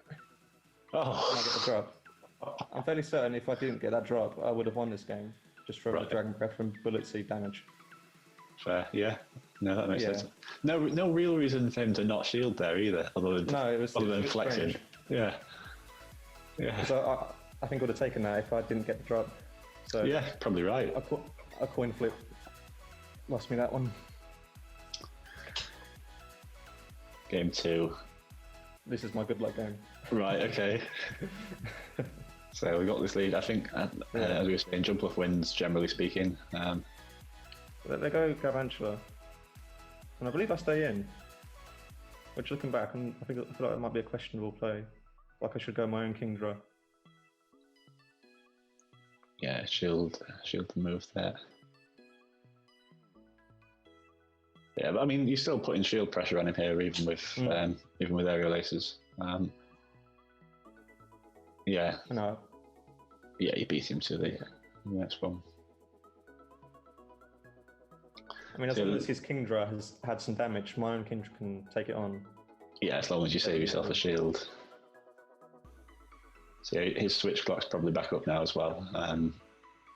Oh. And I get the drop. I'm fairly certain if I didn't get that drop, I would have won this game, just from the Dragon Breath and Bullet Seed damage. Fair, yeah. No, that makes sense. No real reason for him to not shield there either, other than flexing. Yeah. Yeah. So I think I would have taken that if I didn't get the drop. So yeah, probably right. A coin flip lost me that one. Game 2. This is my good luck game. Right, okay. So we got this lead. I think, as we were saying, Jumpluff wins, generally speaking. They go Garvantula. And I believe I stay in. Which, looking back, I feel like it might be a questionable play. Like I should go my own Kingdra. Yeah, shield the move there. Yeah, but I mean, you're still putting shield pressure on him here, even with aerial aces. Yeah. No. Yeah, you beat him to the next one. I mean, as long as his Kingdra has had some damage, my own Kingdra can take it on. Yeah, as long as you save yourself a shield. So his switch clock's probably back up now as well.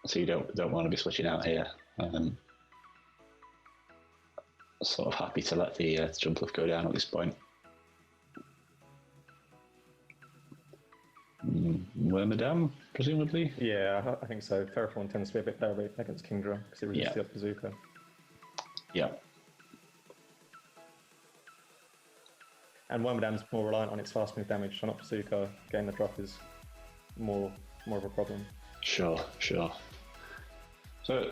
So you don't want to be switching out here. Sort of happy to let the Jumpluff go down at this point. Wormadam, presumably? Yeah, I think so. Ferrothorn tends to be a bit better against Kingdra because it resists the up bazooka. Yeah. And Wormadam's more reliant on its fast move damage, so not bazooka. Getting the drop is more of a problem. Sure. So,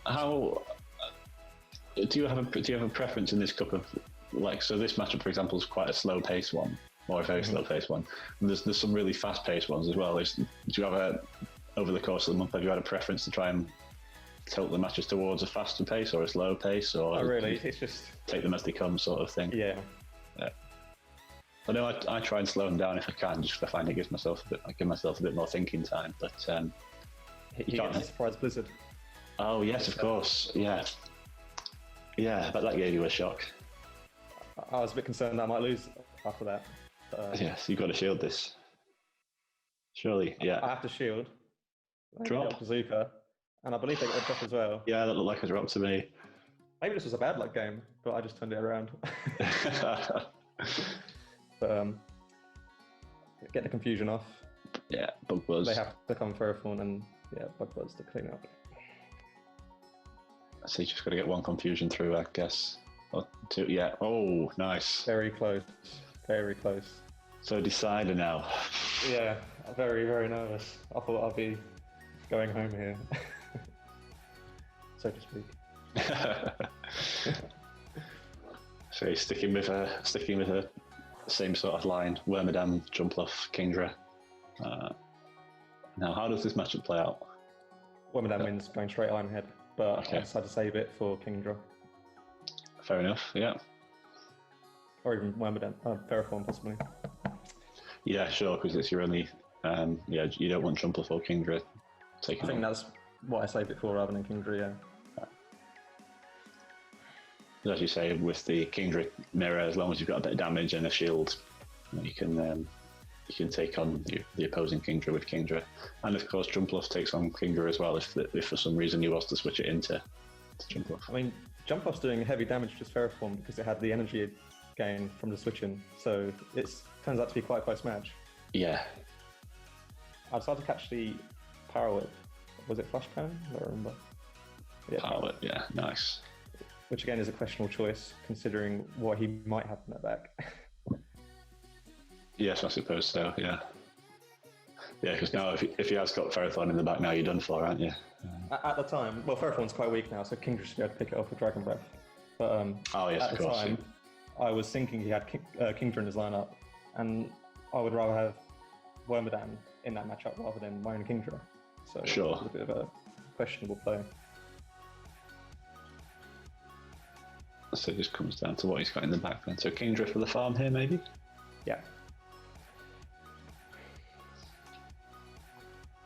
how do you have a preference in this cup of so this matchup, for example, is quite a slow paced one, or a very slow paced one. And there's some really fast paced ones as well. Do you have over the course of the month, have you had a preference to try and tilt the matches towards a faster pace or a slow pace, or not really? It's just take them as they come, sort of thing. Yeah. I know I try and slow them down if I can, just because I find it gives myself a bit more thinking time. But you get a surprise blizzard. Oh yes, of course. Yeah, but that gave you a shock. I was a bit concerned that I might lose after that. Yes, you've got to shield this. Surely, yeah. I have to shield. Drop. Bazooka, and I believe they got a drop as well. Yeah, that looked like a drop to me. Maybe this was a bad luck game, but I just turned it around. But get the confusion off. Yeah, Bug Buzz. They have to come Ferrothorn and Bug Buzz to clean up. So you just got to get one confusion through, I guess. Or two, yeah. Oh, nice. Very close. Very close. So decider now. Yeah, very, very nervous. I thought I'd be going home here, so to speak. So you're sticking with a same sort of line: Wormadam, Jumpluff, Kingdra. Now, how does this matchup play out? Wormadam wins going straight Iron Head, but I decided to save it for Kingdra. Fair enough. Yeah. Or even Wormadam, Ferrothorn possibly. Yeah, sure, because it's your only. You don't want Jumpluff or Kingdra taking. I think that's what I saved it for rather than Kingdra. Yeah. As you say, with the Kingdra mirror, as long as you've got a bit of damage and a shield, you can take on the opposing Kingdra with Kingdra. And of course, Jumpluff takes on Kingdra as well if for some reason you was to switch it into Jumpluff. I mean, Jumpluff's doing heavy damage to Ferrothorn because it had the energy gain from the switching, so it turns out to be quite a close match. Yeah. I decided to catch the Power Whip. Was it Flash Cannon? I don't remember. Yeah, Power Whip, yeah, nice. Which again is a questionable choice, considering what he might have in that back. Yes, I suppose so, yeah. Yeah, because now if he has got Ferrothorn in the back now, you're done for, aren't you? At the time, well, Ferrothorn's quite weak now, so Kingdra should be able to pick it up with Dragon Breath. But at the time, I was thinking he had Kingdra in his lineup, and I would rather have Wormadam in that matchup rather than my own Kingdra. So sure. It's a bit of a questionable play. So it just comes down to what he's got in the back then. So Kingdra for the farm here, maybe? Yeah.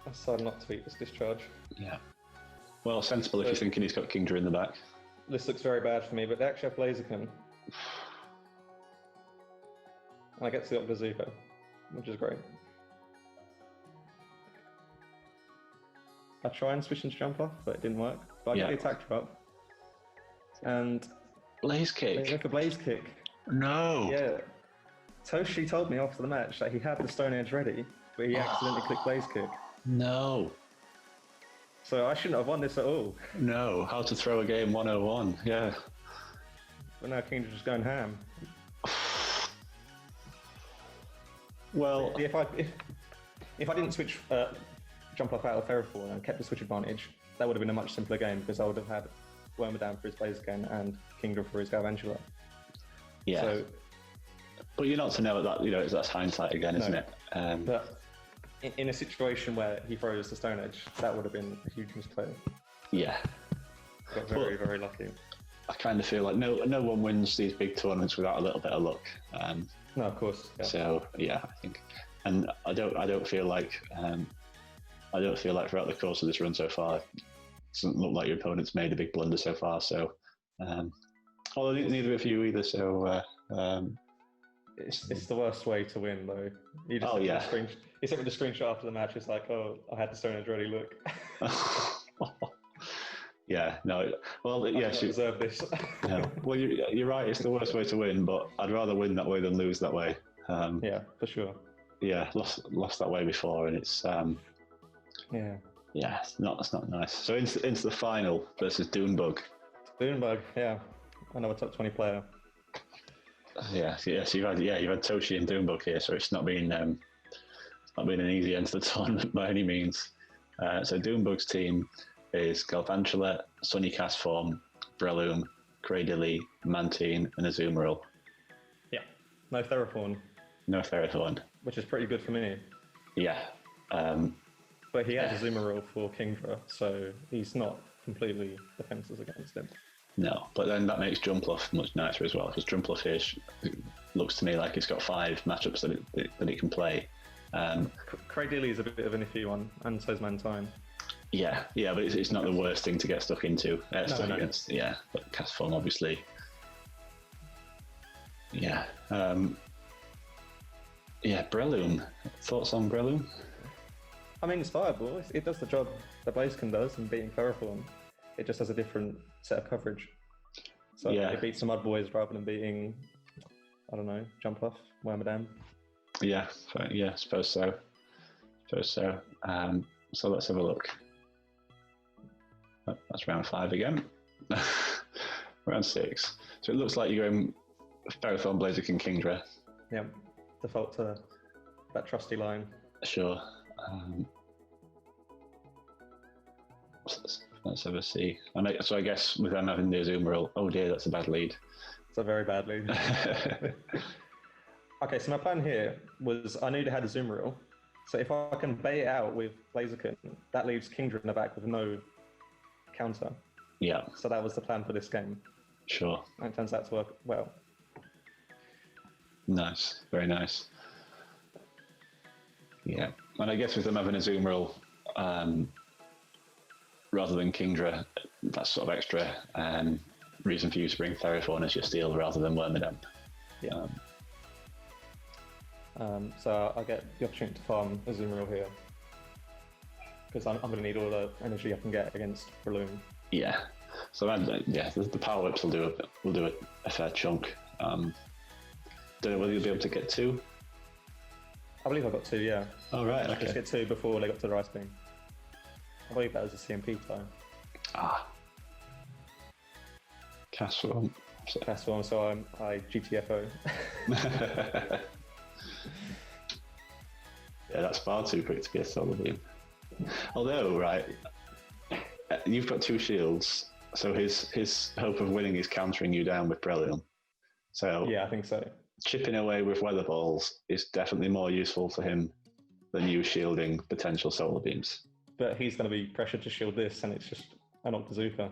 I decided not to beat this discharge. Yeah. Well, sensible if you're thinking he's got Kingdra in the back. This looks very bad for me, but they actually have Blaziken. And I get to the Bazooka, which is great. I try and switch into Jumpluff, but it didn't work. But I get the attack drop. And Blaze Kick. They go for Blaze Kick. No. Yeah. Toshi told me after the match that he had the Stone Edge ready, but he accidentally clicked Blaze Kick. No. So I shouldn't have won this at all. No. How to throw a game 101. Yeah. But now Kingdra's just going ham. Well, if I didn't switch Jumpluff out of Ferrothorn and kept the switch advantage, that would have been a much simpler game because I would have had Wormadam for his Blaziken and Kingdra for his Galvantula. Yeah. So, but you're not to know that, that's hindsight again, isn't it? But in a situation where he throws the Stone Edge, that would have been a huge misplay. Yeah. Got very lucky. I kind of feel like no one wins these big tournaments without a little bit of luck. No, of course. Yeah. So yeah, I think, and I don't feel like throughout the course of this run so far, it doesn't look like your opponent's made a big blunder so far. So, although neither of you either. So it's the worst way to win, though. You just he sent me the screenshot after the match. It's like, oh, I had the Stone Edge ready. Look. Yeah, no. Well, yes, you deserve this. No. Well, you're right. It's the worst way to win, but I'd rather win that way than lose that way. Yeah, for sure. Yeah, lost that way before, and it's yeah, it's not nice. So into the final versus Doonbug. Doonbug, yeah, another top 20 player. Yeah. So you've had Toshi and Doonbug here, so it's not been an easy end to the tournament by any means. So Doonbug's team is Galvantula, Sunny Castform, Breloom, Cradily, Mantine, and Azumarill. Yeah, no Theraphorn. No Theraphorn. Which is pretty good for me. Yeah. But he has Azumarill for Kingdra, so he's not completely defenseless against him. No, but then that makes Jumpluff much nicer as well, because Jumpluff here looks to me like it's got 5 matchups that it can play. Cradily is a bit of an iffy one, and so is Mantine. Yeah, but it's not the worst thing to get stuck into. Against. Yeah, but Castform obviously. Yeah. Breloom. Thoughts on Breloom? I mean, it's viable. It does the job that Blaziken does in beating Theraphorn. It just has a different set of coverage. So it beats the Mud Boys rather than beating, I don't know, Jumpluff, Wormadam. Yeah, I suppose so. So let's have a look. Oh, that's round 5 again. Round 6. So it looks like you're going Theraphorn, Blaziken, Kingdra. Yeah, default to that trusty line. Sure. Let's have a see. So I guess with them having the Azumarill, oh dear, that's a bad lead. It's a very bad lead. Okay, so my plan here was I knew they had Azumarill. So if I can bait it out with Blaziken, that leaves Kingdra in the back with no counter. Yeah. So that was the plan for this game. Sure. And it turns out to work well. Nice. Very nice. Yeah. And I guess with them having Azumarill rather than Kingdra, that's sort of extra reason for you to bring Theraphorn as your steal rather than Wormadam. Yeah. So I get the opportunity to farm Azumarill here because I'm going to need all the energy I can get against Breloom. Yeah. So the power whips will do a fair chunk. Don't know whether you'll be able to get 2. I believe I got 2. Yeah. Oh right. Okay. Just get 2 before they got to the Ice Beam. I believe that was a CMP time. Castform. So I GTFO. Yeah, that's far too quick to be a Solar Beam. Although, right, you've got 2 shields, so his hope of winning is countering you down with Breloom. So yeah, I think so. Chipping away with Weather Balls is definitely more useful for him than you shielding potential Solar Beams. But he's going to be pressured to shield this, and it's just an Octazooka.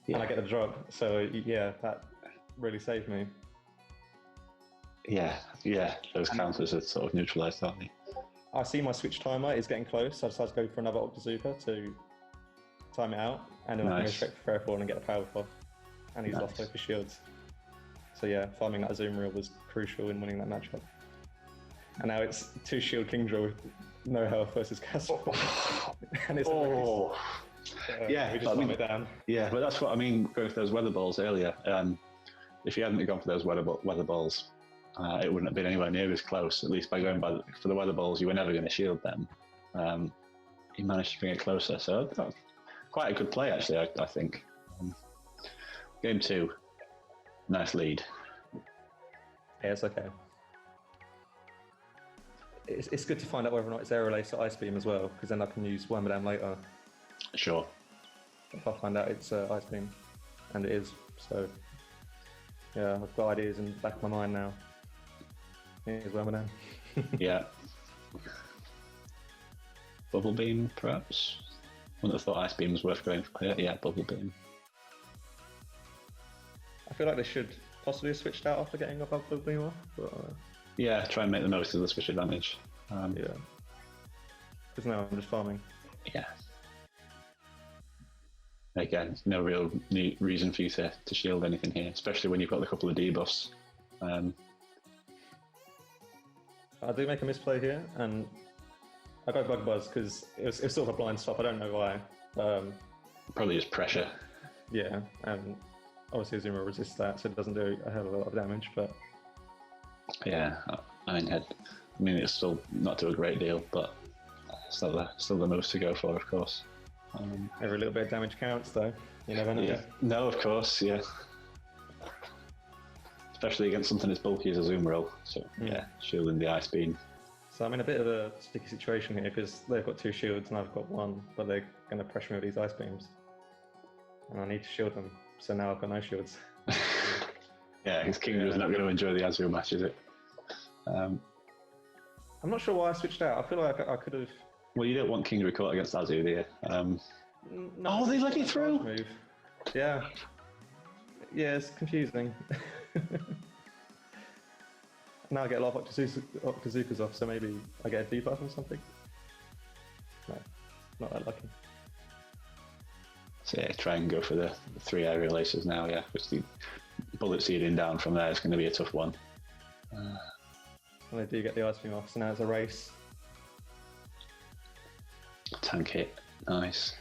Yeah. And I get the drop, so yeah, that really saved me. Yeah, those counters are sort of neutralised, aren't they? I see my switch timer is getting close, so I decided to go for another Octazooka to time it out, and then I can go straight for Theraphorn and get the power off. And he's lost both his shields. So yeah, farming that Azumarill was crucial in winning that matchup. And now it's 2 shield Kingdra with no health versus Castform. And it's we just farm it down. Yeah, but that's what I mean, going for those Weather Balls earlier. If you hadn't gone for those Weather Balls, it wouldn't have been anywhere near as close. At least by going for the Weather Balls, you were never going to shield them. You managed to bring it closer, so that's quite a good play, actually, I think. Game 2, nice lead. Yeah, it's okay. It's good to find out whether or not it's Air Release or Ice Beam as well, because then I can use Wormadam later. Sure. If I find out it's Ice Beam, and it is, so yeah, I've got ideas in the back of my mind now. Here's where I'm at. Yeah. Bubble Beam, perhaps? Wouldn't have thought Ice Beam was worth going for here. Yeah, Bubble Beam. I feel like they should possibly have switched out after getting a Bubble Beam off, but Yeah, try and make the most of the switch advantage. yeah. Because now I'm just farming. Yeah. Again, no real reason for you to shield anything here, especially when you've got a couple of debuffs. I do make a misplay here, and I go Bug Buzz because it's sort of a blind stop. I don't know why. Probably just pressure. Yeah, and obviously Azuma resists that, so it doesn't do a hell of a lot of damage. But yeah, I mean, it's still not do a great deal, but still the most to go for, of course. Every little bit of damage counts, though. You never know. Yeah. No, of course, yeah. Especially against something as bulky as a Zoom Roll. So, yeah, shielding the Ice Beam. So I'm in a bit of a sticky situation here because they've got 2 shields and I've got 1, but they're going to pressure me with these Ice Beams. And I need to shield them, so now I've got no shields. Yeah, because Kingdra's not going to enjoy the Azure match, is it? I'm not sure why I switched out. I feel like I could have... Well, you don't want Kingdra caught against Azure, do you? No, they let it through? Move. Yeah. Yeah, it's confusing. Now I get a lot of Octazookas off, so maybe I get a debuff or something. No, not that lucky. So yeah, try and go for the 3 aerial aces now, yeah. Which the bullet seeding down from there is going to be a tough one. And they do get the Ice Beam off, so now it's a race. Tank hit, nice.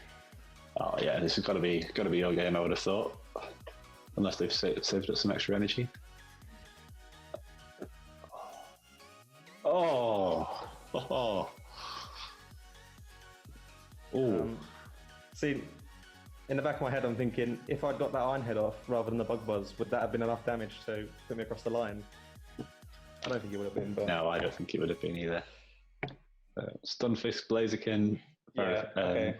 Oh yeah, this has got to be your game, I would have thought, unless they've saved up some extra energy. Oh. See, in the back of my head, I'm thinking if I'd got that Iron Head off rather than the Bug Buzz, would that have been enough damage to put me across the line? I don't think it would have been. But no, I don't think it would have been either. Stunfisk, Blaziken, okay.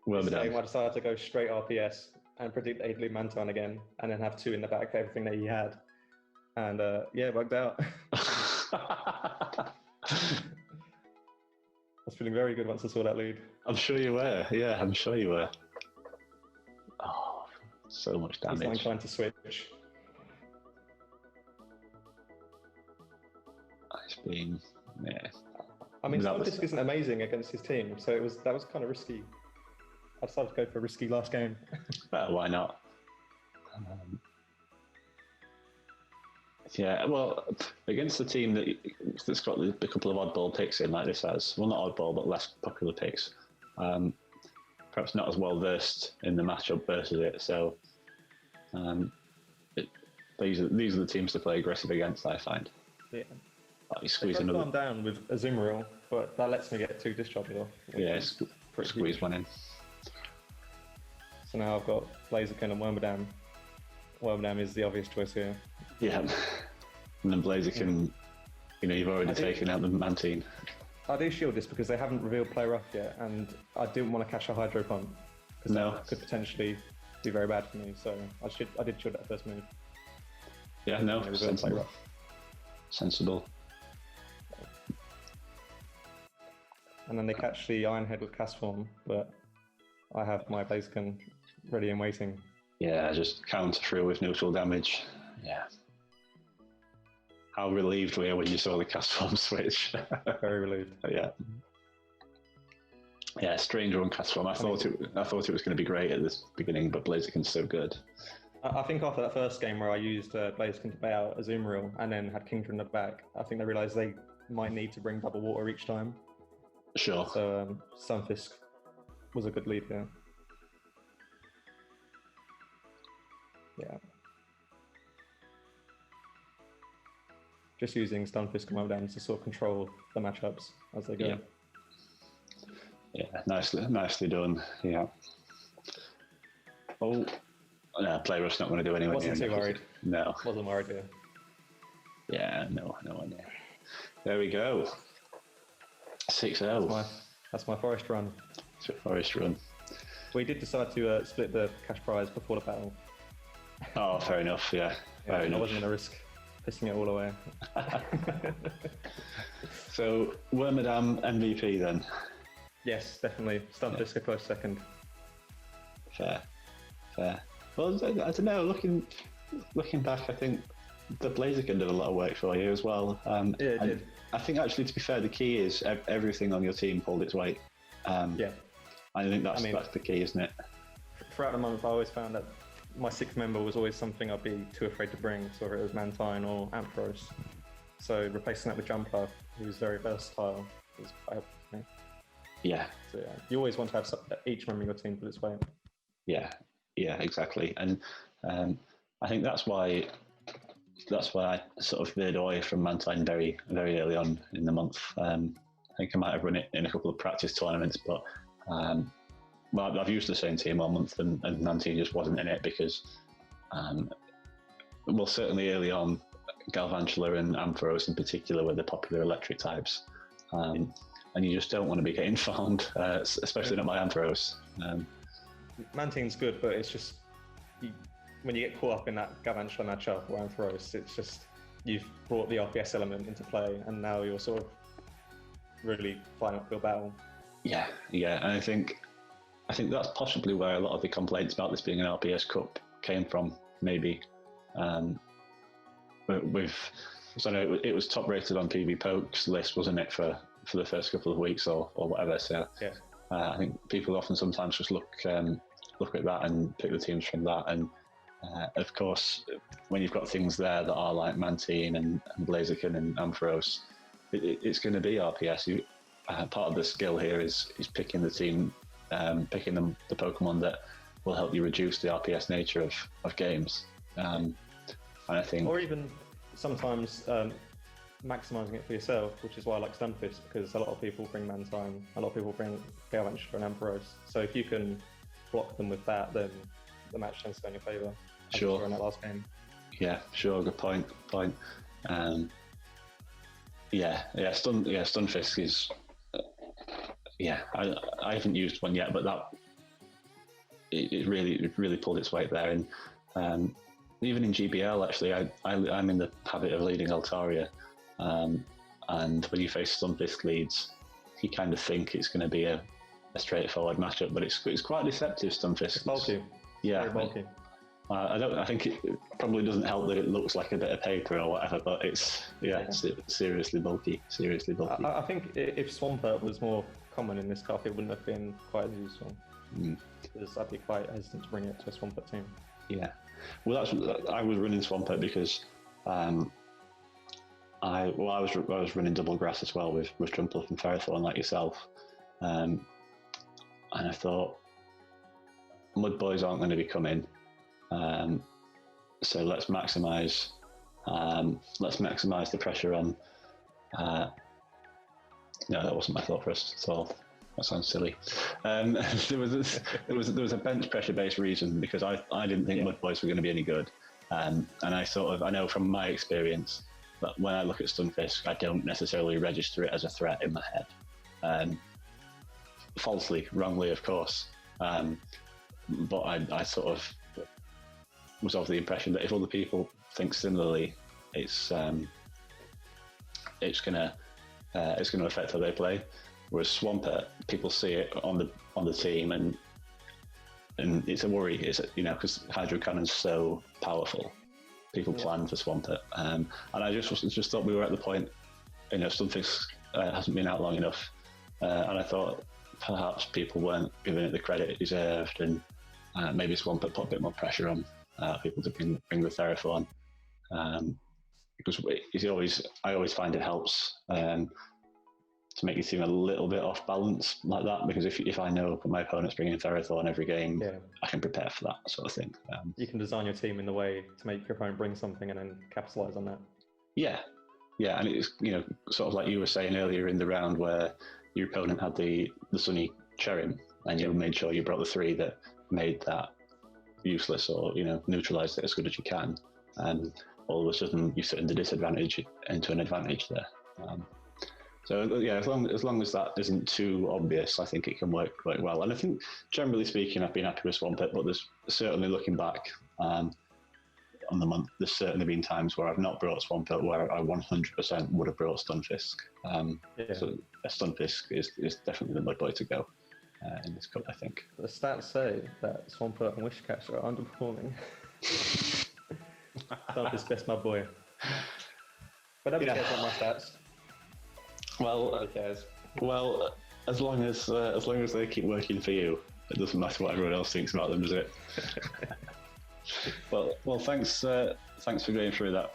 Wormadam. I decided to go straight RPS and predict that he'd leave Manton again, and then have 2 in the back for everything that he had. And yeah, bugged out. I was feeling very good once I saw that lead. I'm sure you were. Yeah, I'm sure you were. Oh, so much damage. He's not inclined to switch. Ice Beam, yeah. I mean, Stunfisk isn't amazing against his team, so that was kind of risky. I decided to go for a risky last game. Why not? Yeah, well, against the team that's got the couple of oddball picks in, like this has, well, not oddball, but less popular picks, perhaps not as well versed in the matchup versus it. So these are the teams to play aggressive against, I find. Yeah. Like squeeze another. I'm down with Azumarill, but that lets me get 2 discharges off. Yeah, squeeze one in. So now I've got Blaziken and Wormadam. Wormadam is the obvious choice here. Yeah, and then Blaziken, you've already taken out the Mantine. I do shield this because they haven't revealed Play Rough yet, and I didn't want to catch a Hydro Pump because that could potentially be very bad for me. So I did shield that first move. Yeah, no, sensible. And then they catch the Iron Head with Cast Form, but I have my Blaziken ready and waiting. Yeah, just counter through with neutral damage. Yeah. How relieved were you when you saw the Cast Form switch? Very relieved. Yeah. Yeah, strange run Cast Form. I thought it was going to be great at this beginning, but Blaziken's so good. I think after that first game where I used Blaziken to bail out Azumarill and then had Kingdra in the back, I think they realised they might need to bring double water each time. Sure. So Stunfisk was a good lead here. Yeah. Just using Stunfisk and Wormadam to sort of control the matchups as they go. Yeah, nicely done. Yeah. Oh, no, Play Rough's not going to do anything. Wasn't too worried. No. Wasn't worried here. Yeah, no idea. There we go. 6-0. That's my forest run. It's a forest run. We did decide to split the cash prize before the battle. Oh, fair enough. Yeah, fair enough. I wasn't going to risk pissing it all away. So, Wormadam MVP then? Yes, definitely. Stunfisk a close second. Fair. Well, I don't know. Looking back, I think the Blaziken did a lot of work for you as well. Yeah, it did. I think actually, to be fair, the key is everything on your team pulled its weight. Yeah. I think that's the key, isn't it? Throughout the month, I always found that my sixth member was always something I'd be too afraid to bring, so whether it was Mantine or Ampharos. So replacing that with Jumper, who's very versatile, was quite helpful for me. Yeah. So yeah, you always want to have each member of your team pull its weight. Yeah, exactly. And I think that's why I sort of veered away from Mantine very, very early on in the month. I think I might have run it in a couple of practice tournaments, but I've used the same team all month, and Mantine just wasn't in it because, certainly early on, Galvantula and Ampharos in particular were the popular electric types. And you just don't want to be getting farmed, especially not by Ampharos. Mantine's good, but it's just when you get caught up in that Galvantula matchup or Ampharos, it's just you've brought the RPS element into play, and now you're sort of really fighting up your battle. Yeah, and I think that's possibly where a lot of the complaints about this being an RPS Cup came from, maybe. So I know it was top rated on PV Poke's list, wasn't it, for the first couple of weeks or whatever. So yeah. I think people often sometimes just look at that and pick the teams from that. And of course, when you've got things there that are like Mantine and Blaziken and Ampharos, it's going to be RPS. Part of the skill here is picking the team, picking the Pokemon that will help you reduce the RPS nature of games. And I think, or even sometimes maximising it for yourself, which is why I like Stunfisk, because a lot of people bring Mantine, a lot of people bring Galvantula and Ampharos. So if you can block them with that, then the match tends to go in your favour. Sure. In that last game. Yeah, sure. Good point. Stunfisk is. I haven't used one yet, but it really pulled its weight there. And even in GBL, actually, I'm in the habit of leading Altaria, and when you face Stunfisk leads, you kind of think it's going to be a straightforward matchup, but it's quite deceptive. Stunfisk. It's bulky. Yeah, very bulky. I think it probably doesn't help that it looks like a bit of paper or whatever, but it's seriously bulky. I think if Swampert was more common in this cup, it wouldn't have been quite as useful. Because I'd be quite hesitant to bring it to a Swampert team. Yeah, well, I was running Swampert because I was running double grass as well with Trumpluff and Ferrothorn like yourself, and I thought Mud Boys aren't going to be coming. So let's maximise the pressure on. No, that wasn't my thought process at all. That sounds silly. There was a bench pressure based reason because I didn't think Mud Boys were going to be any good, and I know from my experience that when I look at Stunfisk, I don't necessarily register it as a threat in my head, falsely, wrongly, of course. But I sort of was of the impression that if other people think similarly, it's gonna affect how they play. Whereas Swampert, people see it on the team, and it's a worry. It's because Hydro Cannon's so powerful, people plan for Swampert, and I just thought we were at the point. Stunfisk hasn't been out long enough, and I thought perhaps people weren't giving it the credit it deserved, and maybe Swampert put a bit more pressure on people to bring the Ferrothorn, because I always find it helps to make your team a little bit off balance like that, because if I know my opponent's bringing Ferrothorn every game, I can prepare for that sort of thing. You can design your team in the way to make your opponent bring something and then capitalise on that. Yeah, and it's sort of like you were saying earlier in the round where your opponent had the Sunny Cherim, and you made sure you brought the 3 that made that useless or neutralised it as good as you can, and all of a sudden you turn the disadvantage into an advantage there. So yeah, as long as that isn't too obvious, I think it can work quite well. And I think generally speaking, I've been happy with Swampert, but there's certainly looking back on the month, there's certainly been times where I've not brought Swampert where I 100% would have brought Stunfisk. So a Stunfisk is definitely the boy to go in this cup, I think. The stats say that Swampert and Wishcatcher are underperforming. Stunfisk, best my boy. But nobody cares about my stats. Well, well, as long as they keep working for you, it doesn't matter what everyone else thinks about them, does it? well, thanks for going through that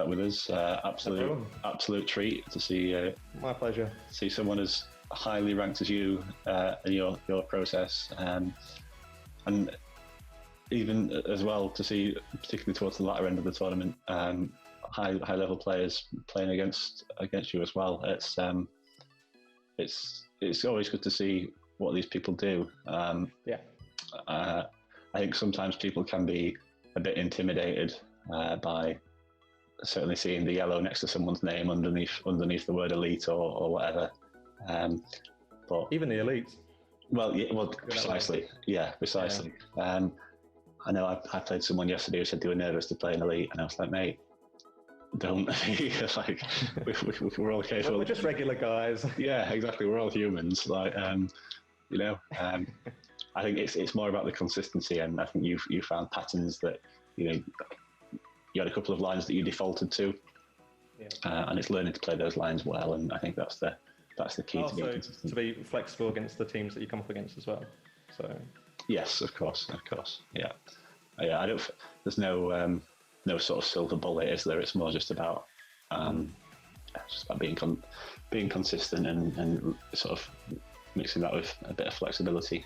with us. Absolute treat to see. My pleasure. See someone as highly ranked as you in your process, and even as well to see, particularly towards the latter end of the tournament, high level players playing against you as well. It's always good to see what these people do. I think sometimes people can be a bit intimidated by certainly seeing the yellow next to someone's name underneath the word elite or whatever. But even the elite. Well, precisely. Yeah, precisely. I know I played someone yesterday who said they were nervous to play an elite, and I was like, mate, don't. Like we're all capable. We're just regular guys. Yeah, exactly. We're all humans. Like, I think it's more about the consistency, and I think you found patterns that you had a couple of lines that you defaulted to, and it's learning to play those lines well. And I think that's the key to being consistent. To be flexible against the teams that you come up against as well. So. Yes, of course. Yeah. I don't. There's no sort of silver bullet, is there? It's more just about being consistent and sort of mixing that with a bit of flexibility.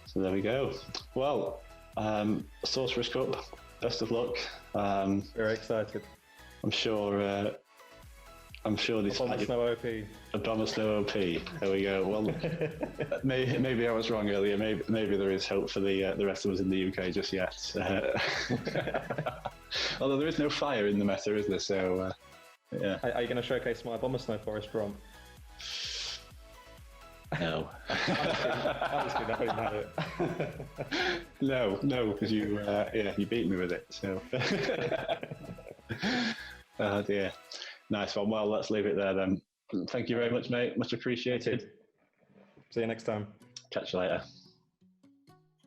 So there we go. Well, Sorcerer's Cup, best of luck. Very excited. I'm sure this Abominus no OP. Abominus no OP. There we go. Well, maybe I was wrong earlier. Maybe there is hope for the rest of us in the UK just yet. Although there is no fire in the meta, is there? So yeah. Are you going to showcase my Abominus no Forest romp? No. I'm just kidding. No, because you beat me with it. So. Oh dear. Nice one. Well, let's leave it there then. Thank you very much, mate. Much appreciated. See you next time. Catch you later.